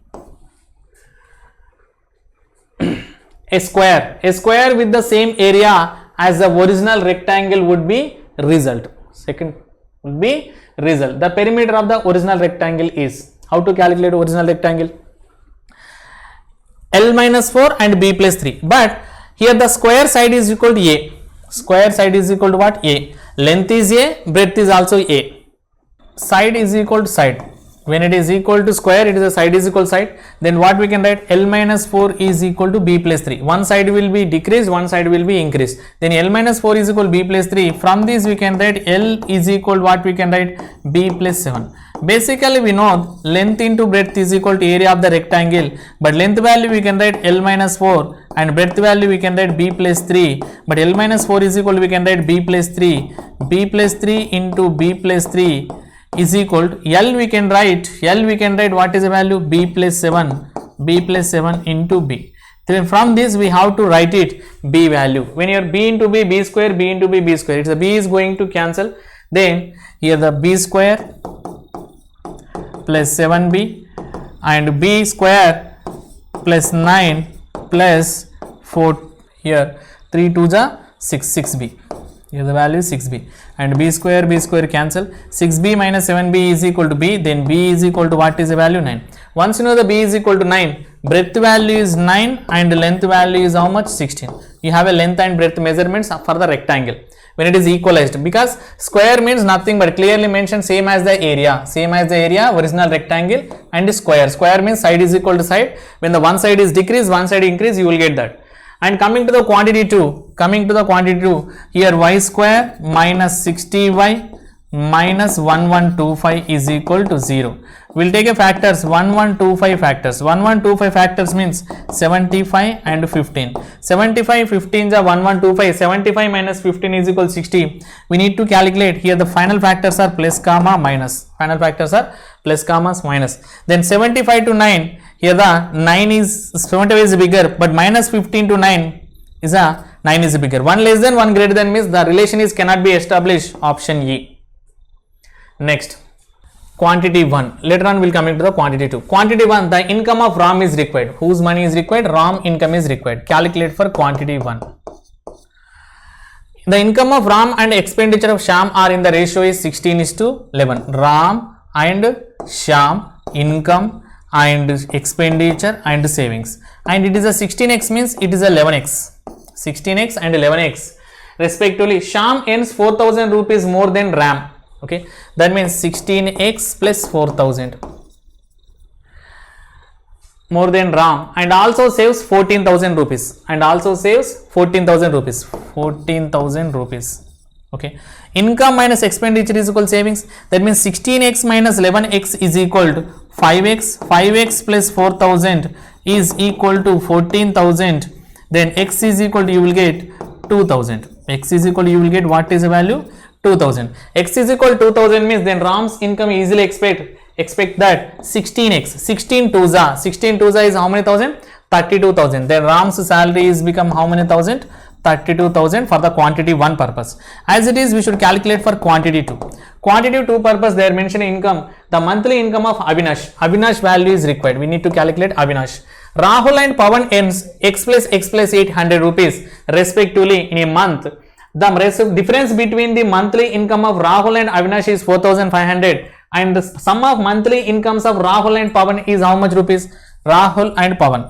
a square with the same area as the original rectangle would be result. Second would be result. The perimeter of the original rectangle is, how to calculate original rectangle? L minus 4 and B plus 3. But here the square side is equal to A. Square side is equal to what? A. Length is A, breadth is also A. Side is equal to side. When it is equal to square, it is a side is equal side. Then what we can write? L minus 4 is equal to b plus 3. One side will be decreased, one side will be increased. Then L minus 4 is equal to b plus 3. From this we can write L is equal to what we can write? B plus 7. Basically we know length into breadth is equal to area of the rectangle, but length value we can write L minus 4 and breadth value we can write b plus 3, but L minus 4 is equal to we can write b plus 3. B plus 3 into b plus 3 is equal to L we can write what is the value? B plus 7 into b. Then from this we have to write it b value. When you are b into b, b square, b into b, b square, it's a b is going to cancel. Then here the b square plus 7b and b square plus 9 plus 4, here 3 2 the 6b. Here the value is 6b and b square cancel. 6b minus 7b is equal to b, then b is equal to what is the value? 9. Once you know the b is equal to 9, breadth value is 9 and length value is how much? 16. You have a length and breadth measurements for the rectangle when it is equalized, because square means nothing but clearly mentioned same as the area, original rectangle and square. Square means side is equal to side. When the one side is decreased, one side increase, you will get that. And coming to the quantity 2, here y square minus 60y minus 1125 is equal to 0. We will take a factors 1125 factors. 1125 factors means 75 and 15. 75 15 is 1125. 75 minus 15 is equal to 60. We need to calculate here the final factors are plus comma minus. Then 75 to 9. Here the 9 is 75 is bigger, but minus 15 to 9 is 9 is bigger. 1 less than 1 greater than means the relation is cannot be established. Option E. Next, quantity 1. Later on we will come into the quantity 2. Quantity 1, the income of Ram is required. Whose money is required? Ram income is required. Calculate for quantity 1. The income of Ram and expenditure of Shyam are in the ratio is 16:11. Ram and Shyam income and expenditure and savings, and it is a 16x means it is a 11x. 16x and 11x respectively. Shyam earns 4,000 rupees more than Ram. Okay, that means 16x plus 4,000 more than Ram, and also saves 14,000 rupees. 14,000 rupees. Okay, income minus expenditure is equal to savings. That means 16x minus 11x is equal to 5x. 5x plus 4,000 is equal to 14,000. Then x is equal to you will get 2,000. X is equal to you will get what is the value? 2,000. X is equal to 2,000 means then Ram's income easily expect that 16x. 16 2s is how many thousand? 32,000. Then Ram's salary is become how many thousand? 32,000 for the quantity 1 purpose. As it is, we should calculate for quantity 2. Quantity 2 purpose, they are mentioning income. The monthly income of Avinash. Avinash value is required. We need to calculate Avinash. Rahul and Pawan earns x plus 800 rupees respectively in a month. The difference between the monthly income of Rahul and Avinash is 4,500, and the sum of monthly incomes of Rahul and Pawan is how much rupees? Rahul and Pawan.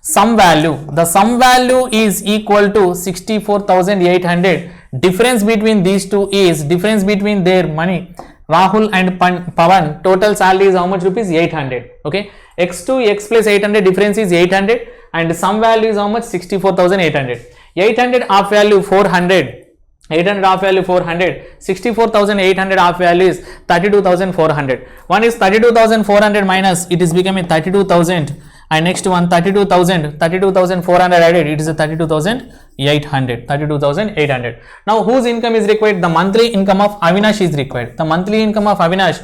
Sum value. The sum value is equal to 64,800. Difference between these two is difference between their money. Rahul and Pawan total salary is how much rupees? 800. Okay. X to x plus 800 difference is 800, and sum value is how much? 64,800. 800 half value 400. 800 half value 400. 64,800 half value is 32,400. One is 32,400 minus, it is becoming 32,000, and next one 32,400 added, it is a 32,800. Now whose income is required? The monthly income of Avinash is required. The monthly income of Avinash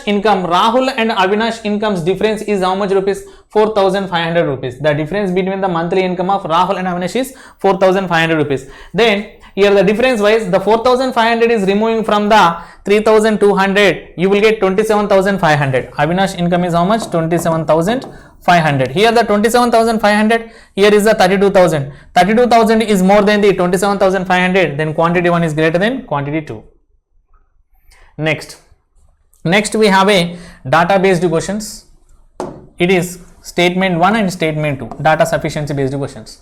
income, Rahul and Avinash income's difference is how much rupees? 4,500 rupees. The difference between the monthly income of Rahul and Avinash is 4,500 rupees. Then here the difference wise, the 4,500 is removing from the 3,200, you will get 27,500. Avinash income is how much? 27,500. Here the 27,500, here is the 32,000. 32,000 is more than the 27,500, then quantity 1 is greater than quantity 2. Next we have a data based questions. It is statement 1 and statement 2, data sufficiency based questions.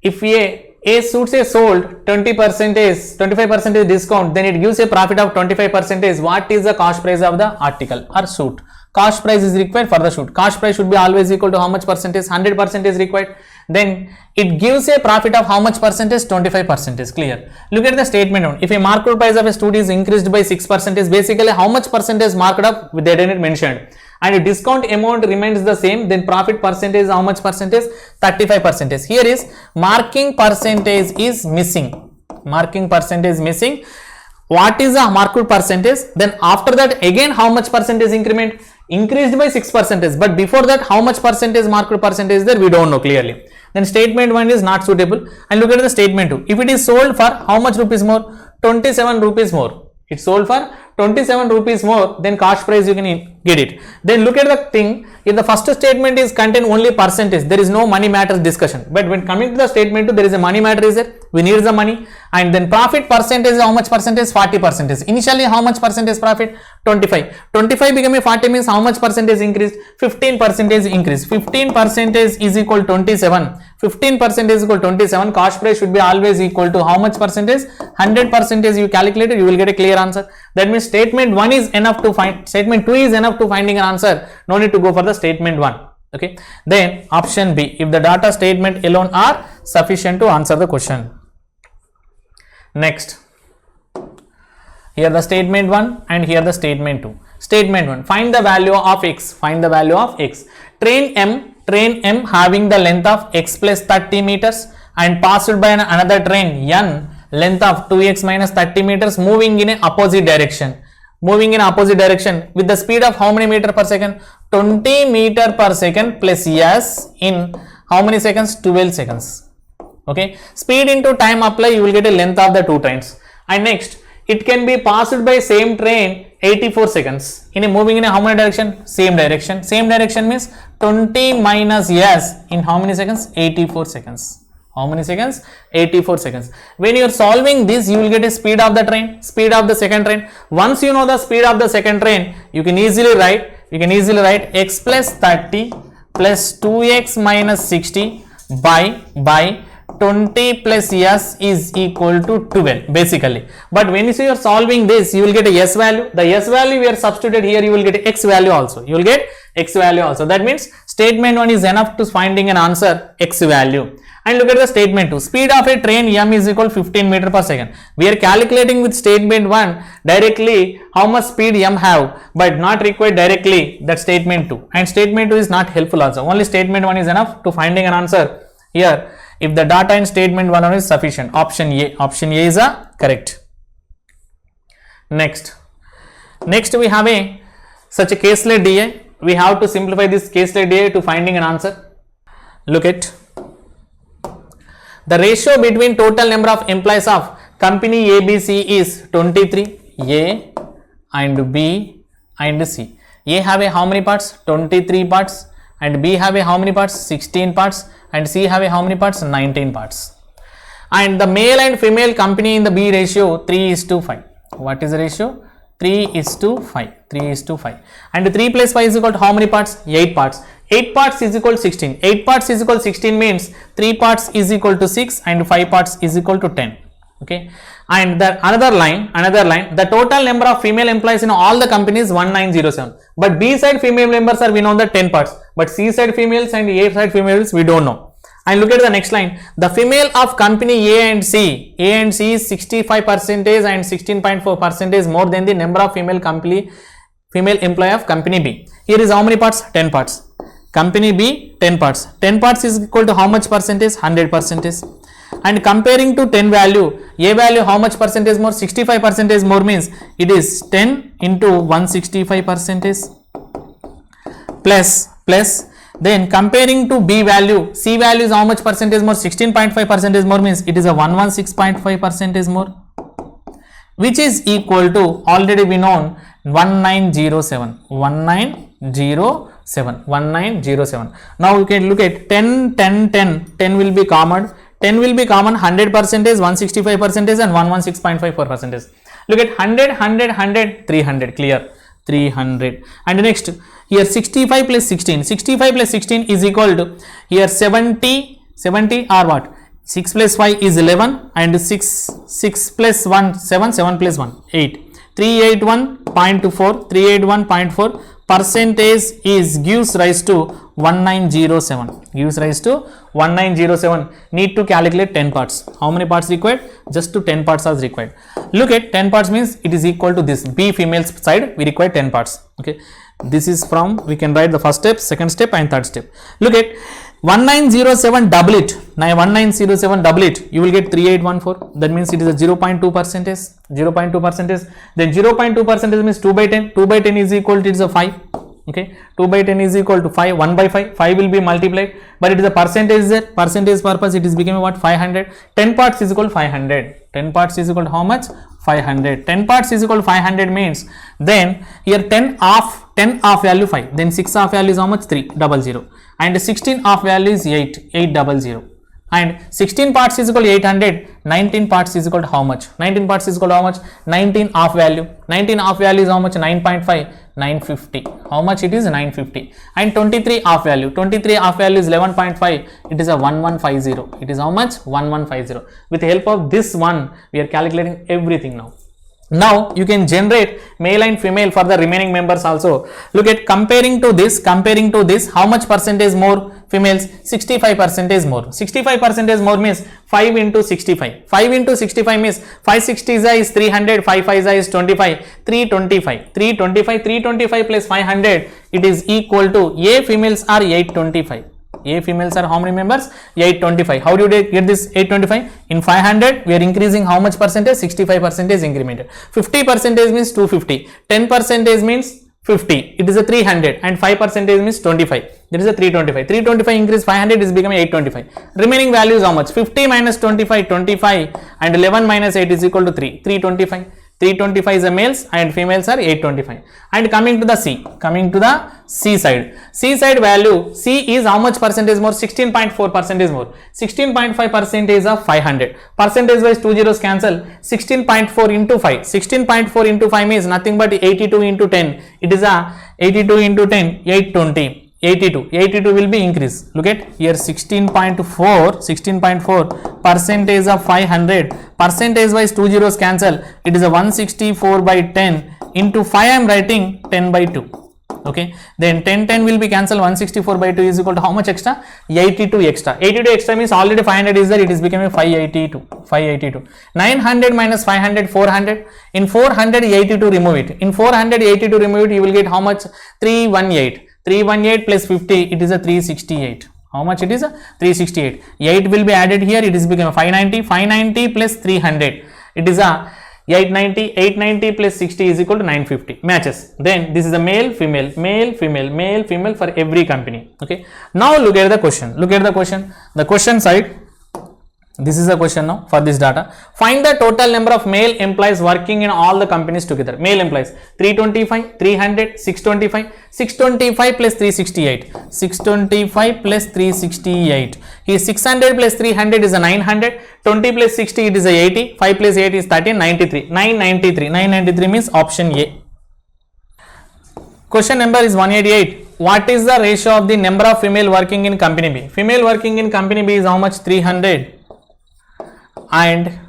If A A suits is sold 25% discount, then it gives a profit of 25%. What is the cost price of the article or suit? Cost price is required for the suit. Cost price should be always equal to how much percentage? 100% is required. Then it gives a profit of how much percentage? 25%. Clear. Look at the statement. If a market price of a suit is increased by 6%, basically how much percentage marked up? They didn't mention. And if discount amount remains the same, then profit percentage how much percentage? 35%. Here is marking percentage is missing. Marking percentage is missing. What is the marked percentage? Then after that again how much percentage increment? Increased by 6%, but before that how much percentage marked percentage there? We don't know clearly. Then statement 1 is not suitable. And look at the statement 2. If it is sold for how much rupees more? 27 rupees more. It's sold for 27 rupees more, then cost price you can get it. Then look at the thing. If the first statement is contain only percentage, there is no money matters discussion. But when coming to the statement 2, there is a money matter is there. We need the money. And then profit percentage, how much percentage? 40%. Initially how much percentage profit? 25. 25 becoming 40 means how much percentage increased? 15% increase. 15% is equal to 27. 15% is equal to 27. Cost price should be always equal to how much percentage? 100% you calculated, you will get a clear answer. That means statement 1 is enough to find, statement 2 is enough to finding an answer. No need to go for the statement 1. Okay. Then option B, if the data statement alone are sufficient to answer the question. Next, here the statement 1 and here the statement 2. Statement 1, find the value of x. Find the value of x. Train M having the length of x plus 30 meters and passed by another train N length of 2x minus 30 meters moving in a opposite direction. Moving in opposite direction with the speed of how many meter per second? 20 meter per second plus s in how many seconds? 12 seconds. Okay, speed into time apply, you will get a length of the two trains. And next, it can be passed by same train 84 seconds. In a moving in a how many direction? Same direction. Same direction means 20 minus s in how many seconds? 84 seconds. How many seconds? 84 seconds. When you are solving this, you will get a speed of the train, speed of the second train. Once you know the speed of the second train, you can easily write x plus 30 plus 2x minus 60 by 20 plus s is equal to 12 basically. But when you are solving this, you will get a s value. The s value we are substituted here, you will get x value also. You will get x value also. That means statement 1 is enough to finding an answer x value. And look at the statement 2. Speed of a train m is equal to 15 meter per second. We are calculating with statement 1 directly how much speed m have, but not required directly that statement 2. And statement 2 is not helpful also. Only statement 1 is enough to finding an answer here. If the data in statement 1 is sufficient, option A is a correct. Next we have such a caselet DA. We have to simplify this caselet DA to finding an answer. Look at the ratio between total number of employees of company ABC is 23. A and B and C. A have how many parts? 23 parts. And B have how many parts? 16 parts. And C have how many parts? 19 parts. And the male and female company in the B ratio 3:5. What is the ratio? 3:5. 3:5. And 3 plus 5 is equal to how many parts? 8 parts. 8 parts is equal to 16. 8 parts is equal to 16 means 3 parts is equal to 6 and 5 parts is equal to 10. Okay. And the another line, the total number of female employees in all the companies 1907. But B side female members are we know the 10 parts. But C side females and A side females we don't know. And look at the next line. The female of company A and C is 65% and 16.4% more than the number of female employee of company B. Here is how many parts? 10 parts. Company B 10 parts. 10 parts is equal to how much percentage? 100%. And comparing to 10 value, A value how much percentage more? 65% more means it is 10 into 165% plus then comparing to B value, C value is how much percentage more? 16.5% more means it is a 116.5% more, which is equal to already we known 1907. Now you can look at 10 will be common. 10 will be common, 100%, 165% and 116.54%. Look at 100, 300, clear, 300. And next, here 65 plus 16 is equal to, here 70 or what? 6 plus 5 is 11 and 6 plus 1 7 plus 1 8 381.4 381.4 percentage is gives rise to 1907 need to calculate 10 parts. How many parts required? Just to 10 parts are required. Look at 10 parts means it is equal to this B female side we require 10 parts. Okay, this is from we can write the first step, second step and third step. Look at 1907 double it. Now 1907 double it, you will get 3814. That means it is a 0.2 percentage. 0.2 percentage. Then 0.2 percentage means 2 by 10. 2 by 10 is equal to it is a 5. Okay, 2 by 10 is equal to 5. 1 by 5. 5 will be multiplied, but it is a percentage there. Percentage purpose it is becoming what? 500. 10 parts is equal to 500. 10 parts is equal to how much? 500. 10 parts is equal to 500 means then here 10 half value 5. Then 6 half value is how much? 300. And 16 half value is 800. And 16 parts is equal to 800. 19 parts is equal to how much? 19 parts is equal to how much? 19 half value. 19 half value is how much? 9.5. 950. How much it is? 950. And 23 half value. 23 half value is 11.5. It is a 1150. It is how much? 1150. With the help of this one, we are calculating everything now. Now you can generate male and female for the remaining members also. Look at comparing to this, how much percentage more females? 65% more. 65% more means 5 into 65. 5 into 65 means 5 60 is 300, 5 5 is 25, 325 plus 500 it is equal to A females are 825. A females are how many members? 825. How do you get this 825? In 500 we are increasing how much percentage? 65% incremented. 50% means 250. 10% means 50. It is a 300 and 5% means 25. There is a 325. 325 increase 500 is becoming 825. Remaining value is how much? 50 minus 25, 25 and 11 minus 8 is equal to 3. 325. 325 is the males and females are 825. And coming to the C side. C side value, C is how much percentage more? 16.4% more. 16.5% is of 500. Percentage wise 2 zeros cancel. 16.4 into 5. 16.4 into 5 means nothing but 82 into 10. It is a 82 into 10, 820. 82 will be increase. Look at here 16.4 percentage of 500. Percentage wise 2 zeros cancel. It is a 164 by 10 into 5 I am writing 10 by 2. Okay, then 10 will be cancelled. 164 by 2 is equal to how much extra? 82 extra. 82 extra means already 500 is there. It is becoming 582. 900 minus 500 400. In 400 82 remove it. In 482 remove it, you will get how much? 318. 318 plus 50 it is a 368. How much it is? 368. 8 will be added here. It is becoming 590. 590 plus 300 it is a 890. 890 plus 60 is equal to 950. Matches. Then this is a male female for every company. Okay, now look at the question. The question side, this is the question now for this data. Find the total number of male employees working in all the companies together. Male employees 325, 300, 625 plus 368. 625 plus 368. Here 600 plus 300 is a 900. 20 plus 60 it is a 80. 5 plus 8 is 13. 93. 993 means option A. Question number is 188. What is the ratio of the number of female working in company B? Female working in company B is how much? 300. And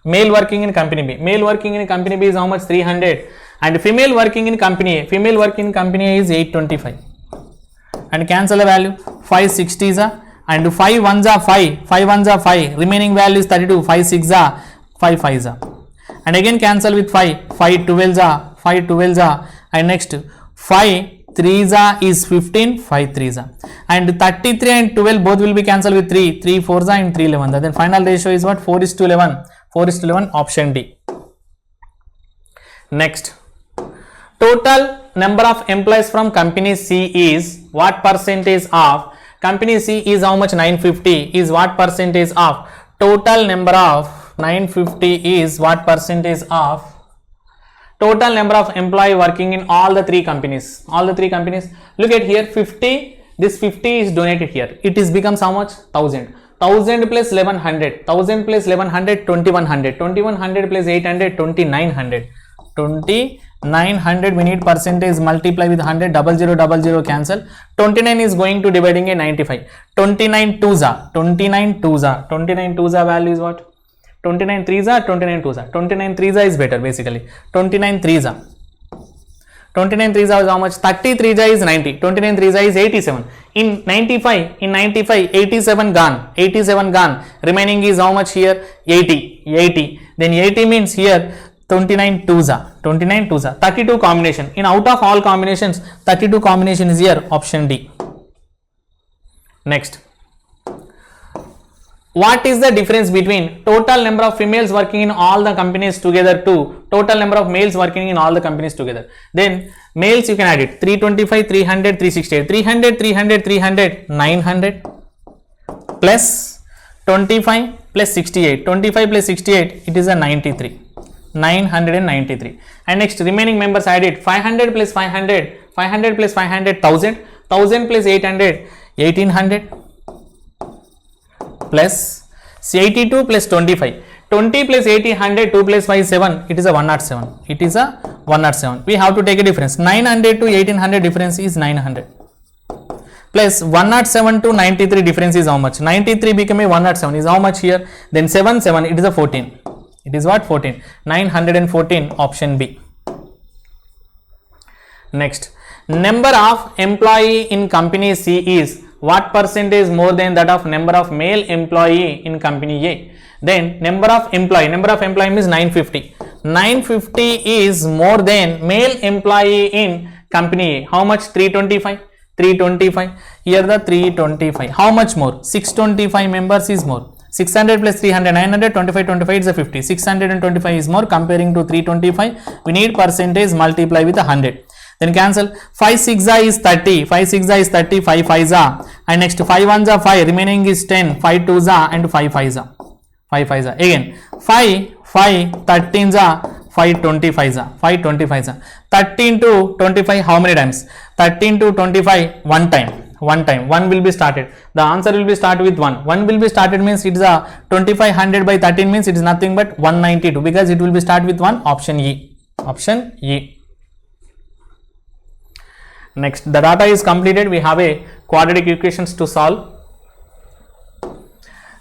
male working in company B. Male working in company B is how much? 300. And female working in company A. Female working in company A is 825. And cancel the value. 5 60s are and 5 1s are 5. 5 1s are 5. Remaining value is 32. 5 6s are 5 5s are. And again cancel with 5. 5 12s are 5 12s are. And next 5 3s are is 15. 5 3s are. And 33 and 12 both will be cancelled with 3. 3 4s are and 3 11s are. Then final ratio is what? 4:11. 4:11 option D. Next. Total number of employees from company C is what percentage of? Company C is how much? 950 is what percentage of? Total number of 950 is what percentage of? Total number of employee working in all the three companies. Look at here 50. This 50 is donated here. It is becomes how much? 1000. 1000 plus 1100. 2100. 2100 plus 800. 2900. 900 we need percentage multiply with 100, 0000 cancel. 29 is going to dividing a 95. 29 twos are 29 twos are 29 twos are value is what? 29 threes are 29 twos are 29 threes are is better basically. 29 threes are 29 threes are how much? 30 threes is 90. 29 threes is 87. In 95 87 gone. 87 gone. Remaining is how much here? 80. Then 80 means here 29 twos are 32 combination. In out of all combinations 32 combination is here, option D. Next, what is the difference between total number of females working in all the companies together to total number of males working in all the companies together? Then males you can add it 325, 300, 368, 300, 900 plus 25 plus 68, 25 plus 68 it is a 93, 993. And next remaining members add it 500 plus 500, 500 plus 500, 1000, 1000 plus 800, 1800 plus 82 plus 25, 20 plus 1800, 2 plus 5 7, it is a 107, it is a 107. We have to take a difference, 900 to 1800 difference is 900 plus 107 to 93 difference is how much? 93 become a 107 is how much here? Then 7 it is a 14, it is what? 14, 914, option B. Next, number of employee in company C is what percentage more than that of number of male employee in company A? Then number of employee means 950. 950 is more than male employee in company A. How much? 325. 325. Here the 325. How much more? 625 members is more. 600 plus 300, 900, 25 is a 50. 625 is more comparing to 325. We need percentage multiply with 100. Then cancel. 5 6 is 30, 5 6 is 30, 5 5 and next 5 1 5, remaining is 10, 5 2 and 5 5 5 5 again 5 5 13 5 25 5 25 13 to 25 how many times? 13 to 25 one time 1 will be started. The answer will be start with 1 will be started means it is a 2500 by 13 means it is nothing but 192 because it will be start with 1, option E. Next, the data is completed. We have a quadratic equations to solve.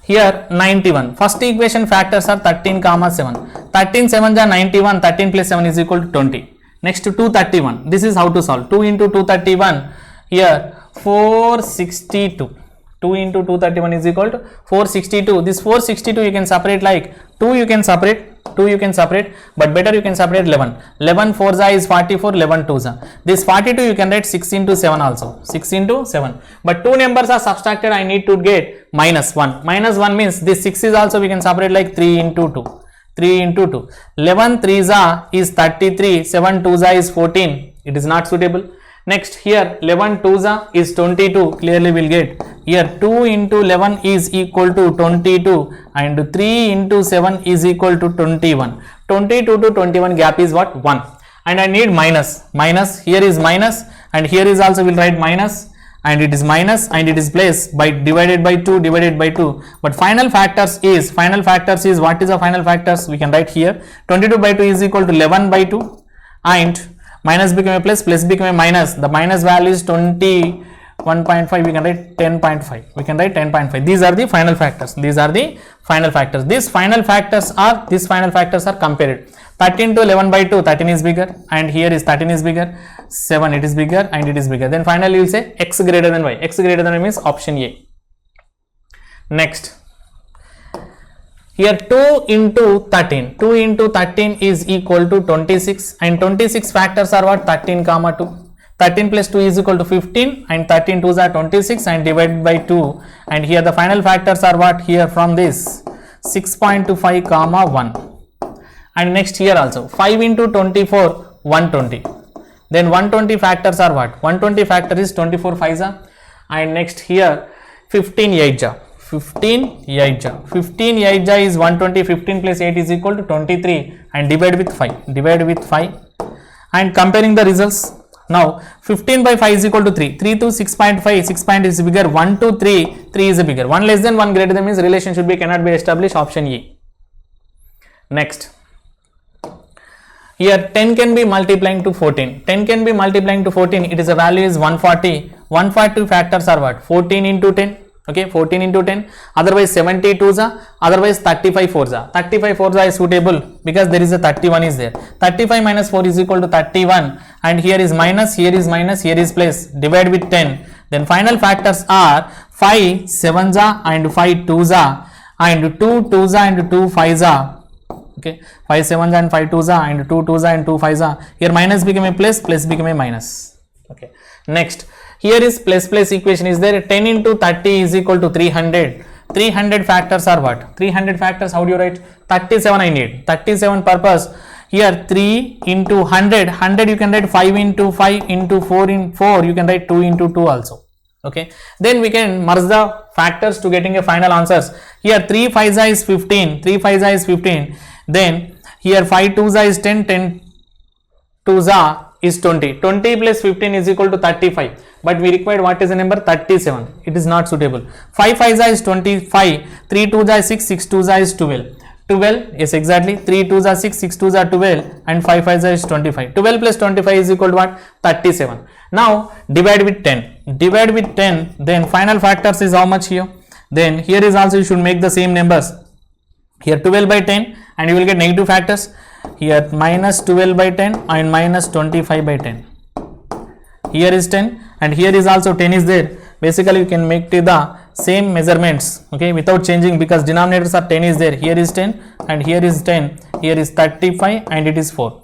Here 91. First equation factors are 13, 7. 13 7 are 91. 13 plus 7 is equal to 20. Next to 231. This is how to solve. 2 into 231. Here 462. 2 into 231 is equal to 462. This 462 you can separate like 2 you can separate, but better you can separate 11. 11 4 is 44, 11 2 this 42 you can write 6 into 7 also, 6 into 7. But two numbers are subtracted, I need to get minus 1. Minus 1 means this 6 is also we can separate like 3 into 2. 3 into 2. 11 3 is 33, 7 2 is 14. It is not suitable. Next here 11 2 is 22, clearly will get here 2 into 11 is equal to 22 and 3 into 7 is equal to 21. 22 to 21 gap is what? 1 and I need minus, here is minus and here is also will write minus and it is minus and it is placed by divided by 2 but final factors is what is the final factors? We can write here 22 by 2 is equal to 11 by 2 and minus become a plus become a minus. The minus value is 21.5. We can write 10.5. These are the final factors. These final factors are compared. 13 to 11 by 2, 13 is bigger and here is 13 is bigger, 7 it is bigger and it is bigger. Then finally you will say x greater than y. X greater than y means option A. Next. Here 2 into 13. 2 into 13 is equal to 26 and 26 factors are what? 13 comma 2. 13 plus 2 is equal to 15 and 13 2s are 26 and divided by 2 and here the final factors are what? Here from this 6.25 comma 1 and next here also 5 into 24 120. Then 120 factors are what? 120 factor is 24 5s and next here 15 8s. 15 8 is 120. 15 plus 8 is equal to 23 and divide with 5 and comparing the results. Now 15 by 5 is equal to 3 to 6.5, 6 point is bigger, 1 to 3 is bigger, 1 less than 1 greater than means relation should be cannot be established, option E. Next, Here 10 can be multiplying to 14. 10 can be multiplying to 14. It is a value is 140. 140 factors are what? 14 into 10. Okay, 14 into 10. Otherwise 72 is otherwise 35 4 is 35 4 is suitable because there is a 31 is there. 35 minus 4 is equal to 31, and here is minus, here is minus, here is plus. Divide with 10. Then final factors are 5 7s and 5 2s and 2 2s and 2 5s. Okay, 5 7s and 5 2s and 2 2s and 2 5s. Here minus became a plus, plus became a minus. Okay, next here is plus plus equation is there. 10 into 30 is equal to 300. 300 factors are what? 300 factors, how do you write? 37 I need. 37 purpose. Here 3 into 100. 100 you can write 5 into 5 into 4 in 4. You can write 2 into 2 also. Okay, then we can merge the factors to getting a final answers. Here 3 5s is 15. 3 5s is 15. Then here 5 2s is 10. 10 2s is 20. 20 plus 15 is equal to 35. But we required what is the number? 37. It is not suitable. 5 5s is 25. 3 2s is 6. 6 2s is 12. 12, yes exactly. 3 2s are 6. 6 2s are 12. And 5 5s is 25. 12 plus 25 is equal to what? 37. Now divide with 10. Divide with 10. Then final factors is how much here? Then here is also you should make the same numbers. Here 12 by 10 and you will get negative factors. Here minus 12 by 10 and minus 25 by 10. Here is 10 and here is also 10 is there. Basically you can make the same measurements, okay, without changing, because denominators are 10 is there. Here is 10 and here is 10. Here is 35 and it is 4.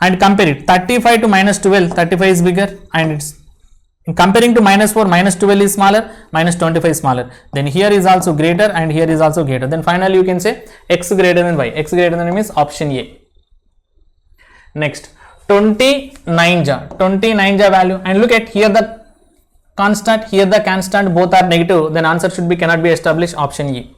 And compare it. 35 to minus 12. 35 is bigger and it's comparing to minus 4. Minus 12 is smaller. Minus 25 is smaller. Then here is also greater and here is also greater. Then finally you can say x greater than y. X greater than means option A. Next 29 value, and look at here the constant, here the constant, both are negative, then answer should be cannot be established, option E.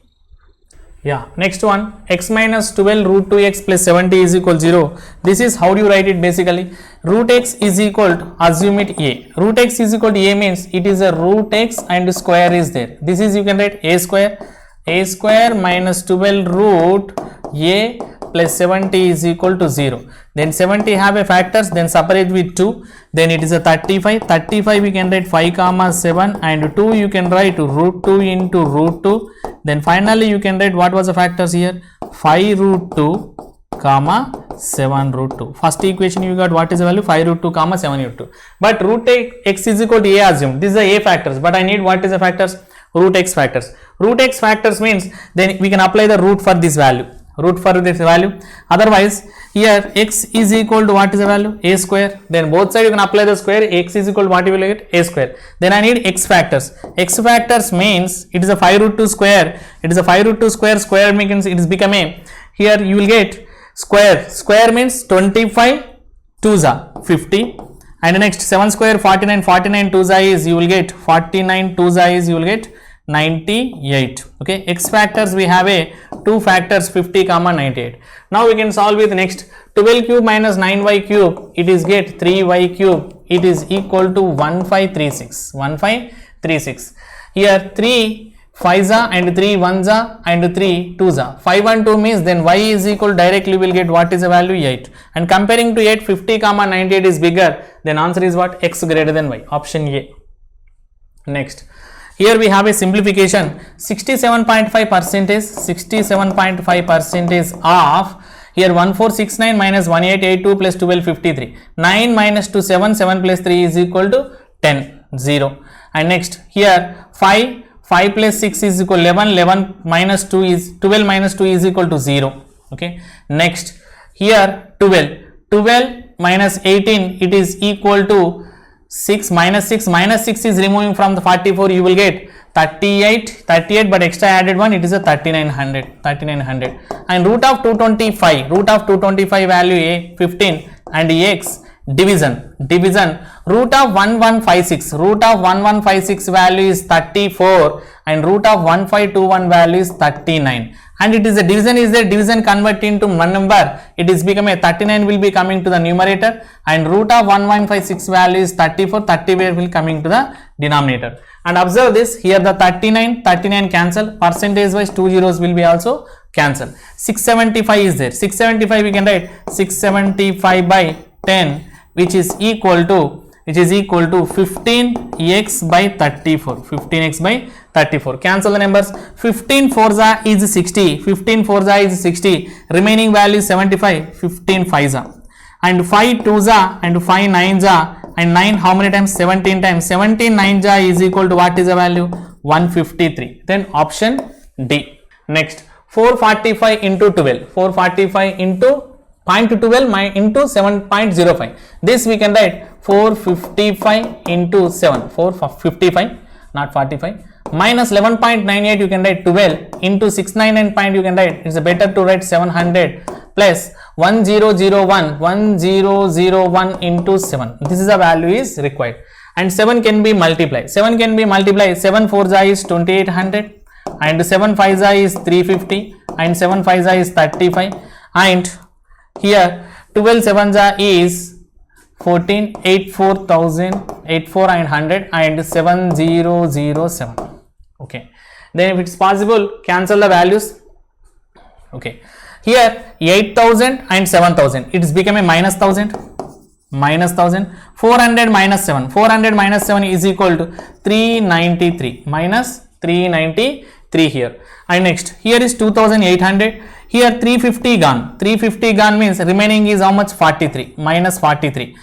Yeah, next one, x minus 12 root 2x plus 70 is equal 0. This is how do you write it basically? Root x is equal to, assume it A. Root x is equal to A means it is a root x and square is there. This is you can write A square minus 12 root A plus 70 is equal to 0. Then 70 have a factors, then separate with 2. Then it is a 35. 35 we can write 5 comma 7 and 2 you can write root 2 into root 2. Then finally you can write what was the factors here? 5 root 2 comma 7 root 2. First equation you got what is the value? 5 root 2 comma 7 root 2. But root x is equal to A assumed. This is the A factors, but I need what is the factors? Root x factors. Root x factors means then we can apply the root for this value. Root for this value. Otherwise here x is equal to what is the value? A square. Then both sides you can apply the square. X is equal to what you will get? A square. Then I need x factors. X factors means it is a 5 root 2 square. It is a 5 root 2 square. Square means it is become a, here you will get square. Square means 25 2s are 50. And next 7 square 49. 49 2s is you will get 49 2s is you will get 98. Okay, x factors we have a 2 factors 50 comma 98. Now we can solve with next 12 cube minus 9y cube, it is get 3y cube, it is equal to 1536. 1536. Here 3 5s and 3 1s and 3 2s. 5 and 2 means then y is equal, directly will get what is the value? 8. And comparing to 8, 50 comma 98 is bigger, then answer is what? X greater than y, option A. Next, here we have a simplification. 67.5 percentage, 67.5 percentage of here 1469 minus 1882 plus 1253. 9 minus 2 7, 7 plus 3 is equal to 10, 0. And next here 5 plus 6 is equal to 11, 11 minus 2 is 12 minus 2 is equal to 0. Okay. Next here 12 minus 18 it is equal to 6 minus 6 is removing from the 44, you will get 38 but extra added one, it is a 3900. And root of 225 value A 15 and x division root of 1156 value is 34 and root of 1521 value is 39. And it is a division is there, division convert into one number, it is become a 39 will be coming to the numerator and root of 1156 value is 34, 30 will coming to the denominator. And observe this, here the 39 cancel, percentage wise 2 zeros will be also cancel. 675 is there. 675 we can write 675 by 10, which is equal to 15x by 34. 15x by 34. Cancel the numbers. 15 4 is 60. 15 4 is 60. Remaining value is 75. 15 5 and 5 2 and 5 9 and 9 how many times? 17 times. 17 9 is equal to what is the value? 153. Then option D. Next, 445 into 12. 445 into 0.12 into 7.05. This we can write 455 into 7. 455, not 45. Minus 11.98 you can write 12 into 699 point you can write. It's better to write 700 plus 1001 into 7. This is the value is required. And 7 can be multiplied. 7 can be multiplied. 7 4 is 2800 and 7 5 is 350 and 7 5 is 35 and here 12 7 is 14 84,084 and 100 and 7007. Okay, then if it's possible cancel the values. Okay, here 8000 and 7000, it is become a minus 1000. 400 minus 7, 400 minus 7 is equal to 393, minus 393 here. And next here is 2800, here 350 gone. 350 gone means remaining is how much? 43, minus 43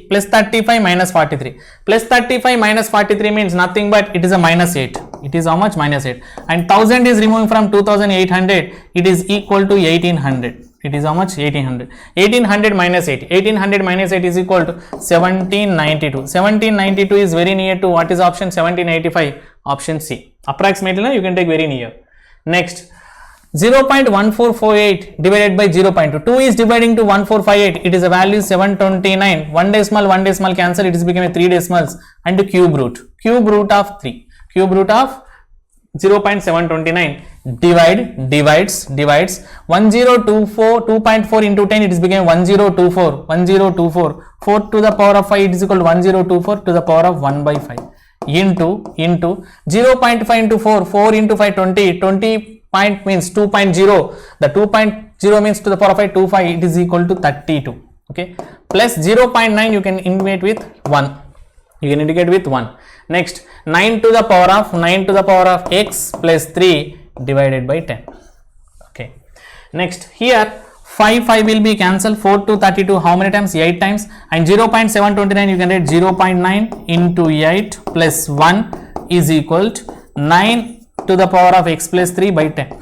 plus 35 minus 43 plus 35 minus 43 means nothing but it is a minus 8. It is how much? Minus 8. And 1000 is removing from 2800, it is equal to 1800. It is how much? 1800. 1800 minus 8. 1800 minus 8 is equal to 1792. 1792 is very near to what is option? 1785. Option C. Approximately you can take very near. Next, 0.1448 divided by 0.2. 2 is dividing to 1458. It is a value 729. 1 decimal cancel. It is become a 3 decimals and the cube root. Cube root of 3. Cube root of 0.729 divides 1024 2.4 into 10, it is became 1024 4 to the power of 5, it is equal to 1024 to the power of 1 by 5 into 0.5 into 4 into 5 20 point means 2.0, the 2.0 means to the power of 5 25, it is equal to 32. Okay, plus 0.9 you can indicate with 1. Next, 9 to the power of x plus 3 divided by 10. Okay, next here 5 will be cancelled. 4 to 32 how many times? 8 times. And 0.729 you can write 0.9 into 8 plus 1 is equal to 9 to the power of x plus 3 by 10.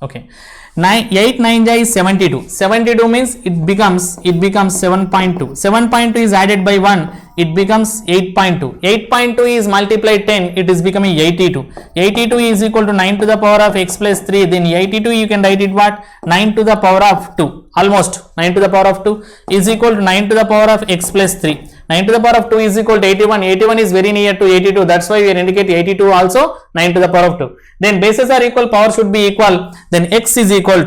Okay, 8 9 is 72. 72 means it becomes 7.2. 7.2 is added by 1, it becomes 8.2. 8.2 is multiplied 10, it is becoming 82. 82 is equal to 9 to the power of x plus 3. Then 82 you can write it what? 9 to the power of 2. Almost 9 to the power of 2 is equal to 9 to the power of x plus 3. 9 to the power of 2 is equal to 81. 81 is very near to 82. That's why we indicate 82 also 9 to the power of 2. Then bases are equal, power should be equal. Then x is equal,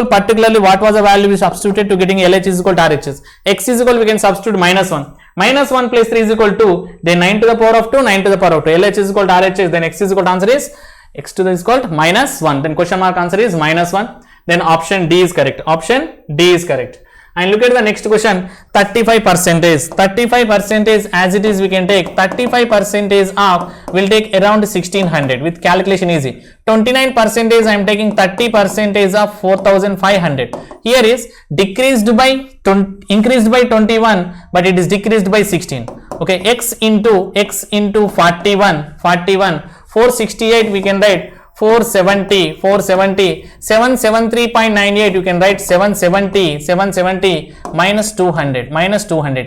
particularly what was the value we substituted to getting LH is equal to RHS. X is equal, we can substitute minus 1. Minus 1 plus 3 is equal to, then 9 to the power of 2, 9 to the power of 2. LH is equal to RHS, then x is equal to answer is, x to the is equal to minus 1. Then question mark answer is minus 1. Then option D is correct. Option D is correct. And look at the next question, 35%. 35% as it is we can take 35% of will take around 1600 with calculation easy. 29% I am taking 30% of 4500. Here is decreased by increased by 21, but it is decreased by 16. Okay, x into 41 468 we can write 470 773.98 you can write 770 minus 200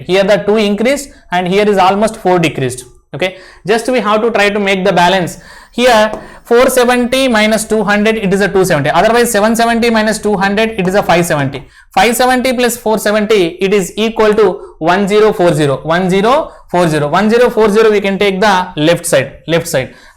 here the 2 increased and here is almost 4 decreased. Okay, just we have to try to make the balance. Here 470 minus 200 it is a 270, otherwise 770 minus 200 it is a 570. 570 plus 470 it is equal to 1040 we can take the left side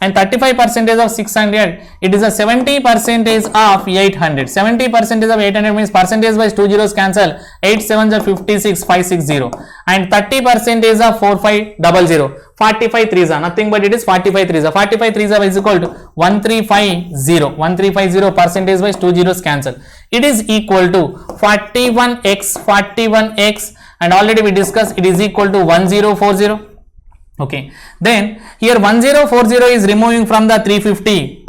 and 35% of 600 it is a 70% of 800. 70% of 800 means percentage wise 2 zeros cancel, 8 7s are 56 560 and 30% of 4500. 45 3s are nothing but it is 45 3s. 45 3s is equal to 1350 percentage wise 2 zeros cancel. It is equal to 41x and already we discussed it is equal to 1040. Okay, then here 1040 is removing from the 350.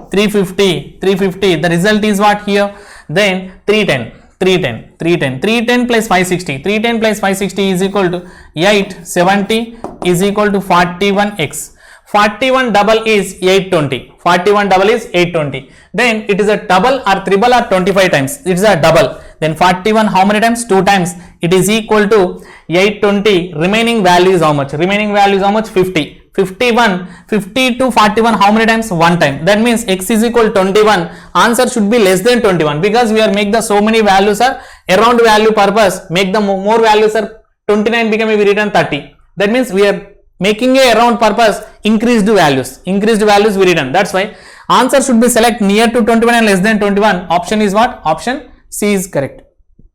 The result is what here? Then 310 plus 560. 310 plus 560 is equal to 870 is equal to 41x. 41 double is 820. 41 double is 820. Then it is a double or triple or 25 times. It is a double. Then 41 how many times? 2 times. It is equal to 820. Remaining value is how much? Remaining value is how much? 50. 50 to 41 how many times? 1 time. That means x is equal to 21. Answer should be less than 21 because we are make the so many values are around value purpose. Make the more values are 29 become we return 30. That means we are making a around purpose increased values we return. That's why answer should be select near to 21 and less than 21. Option is what? Option C is correct.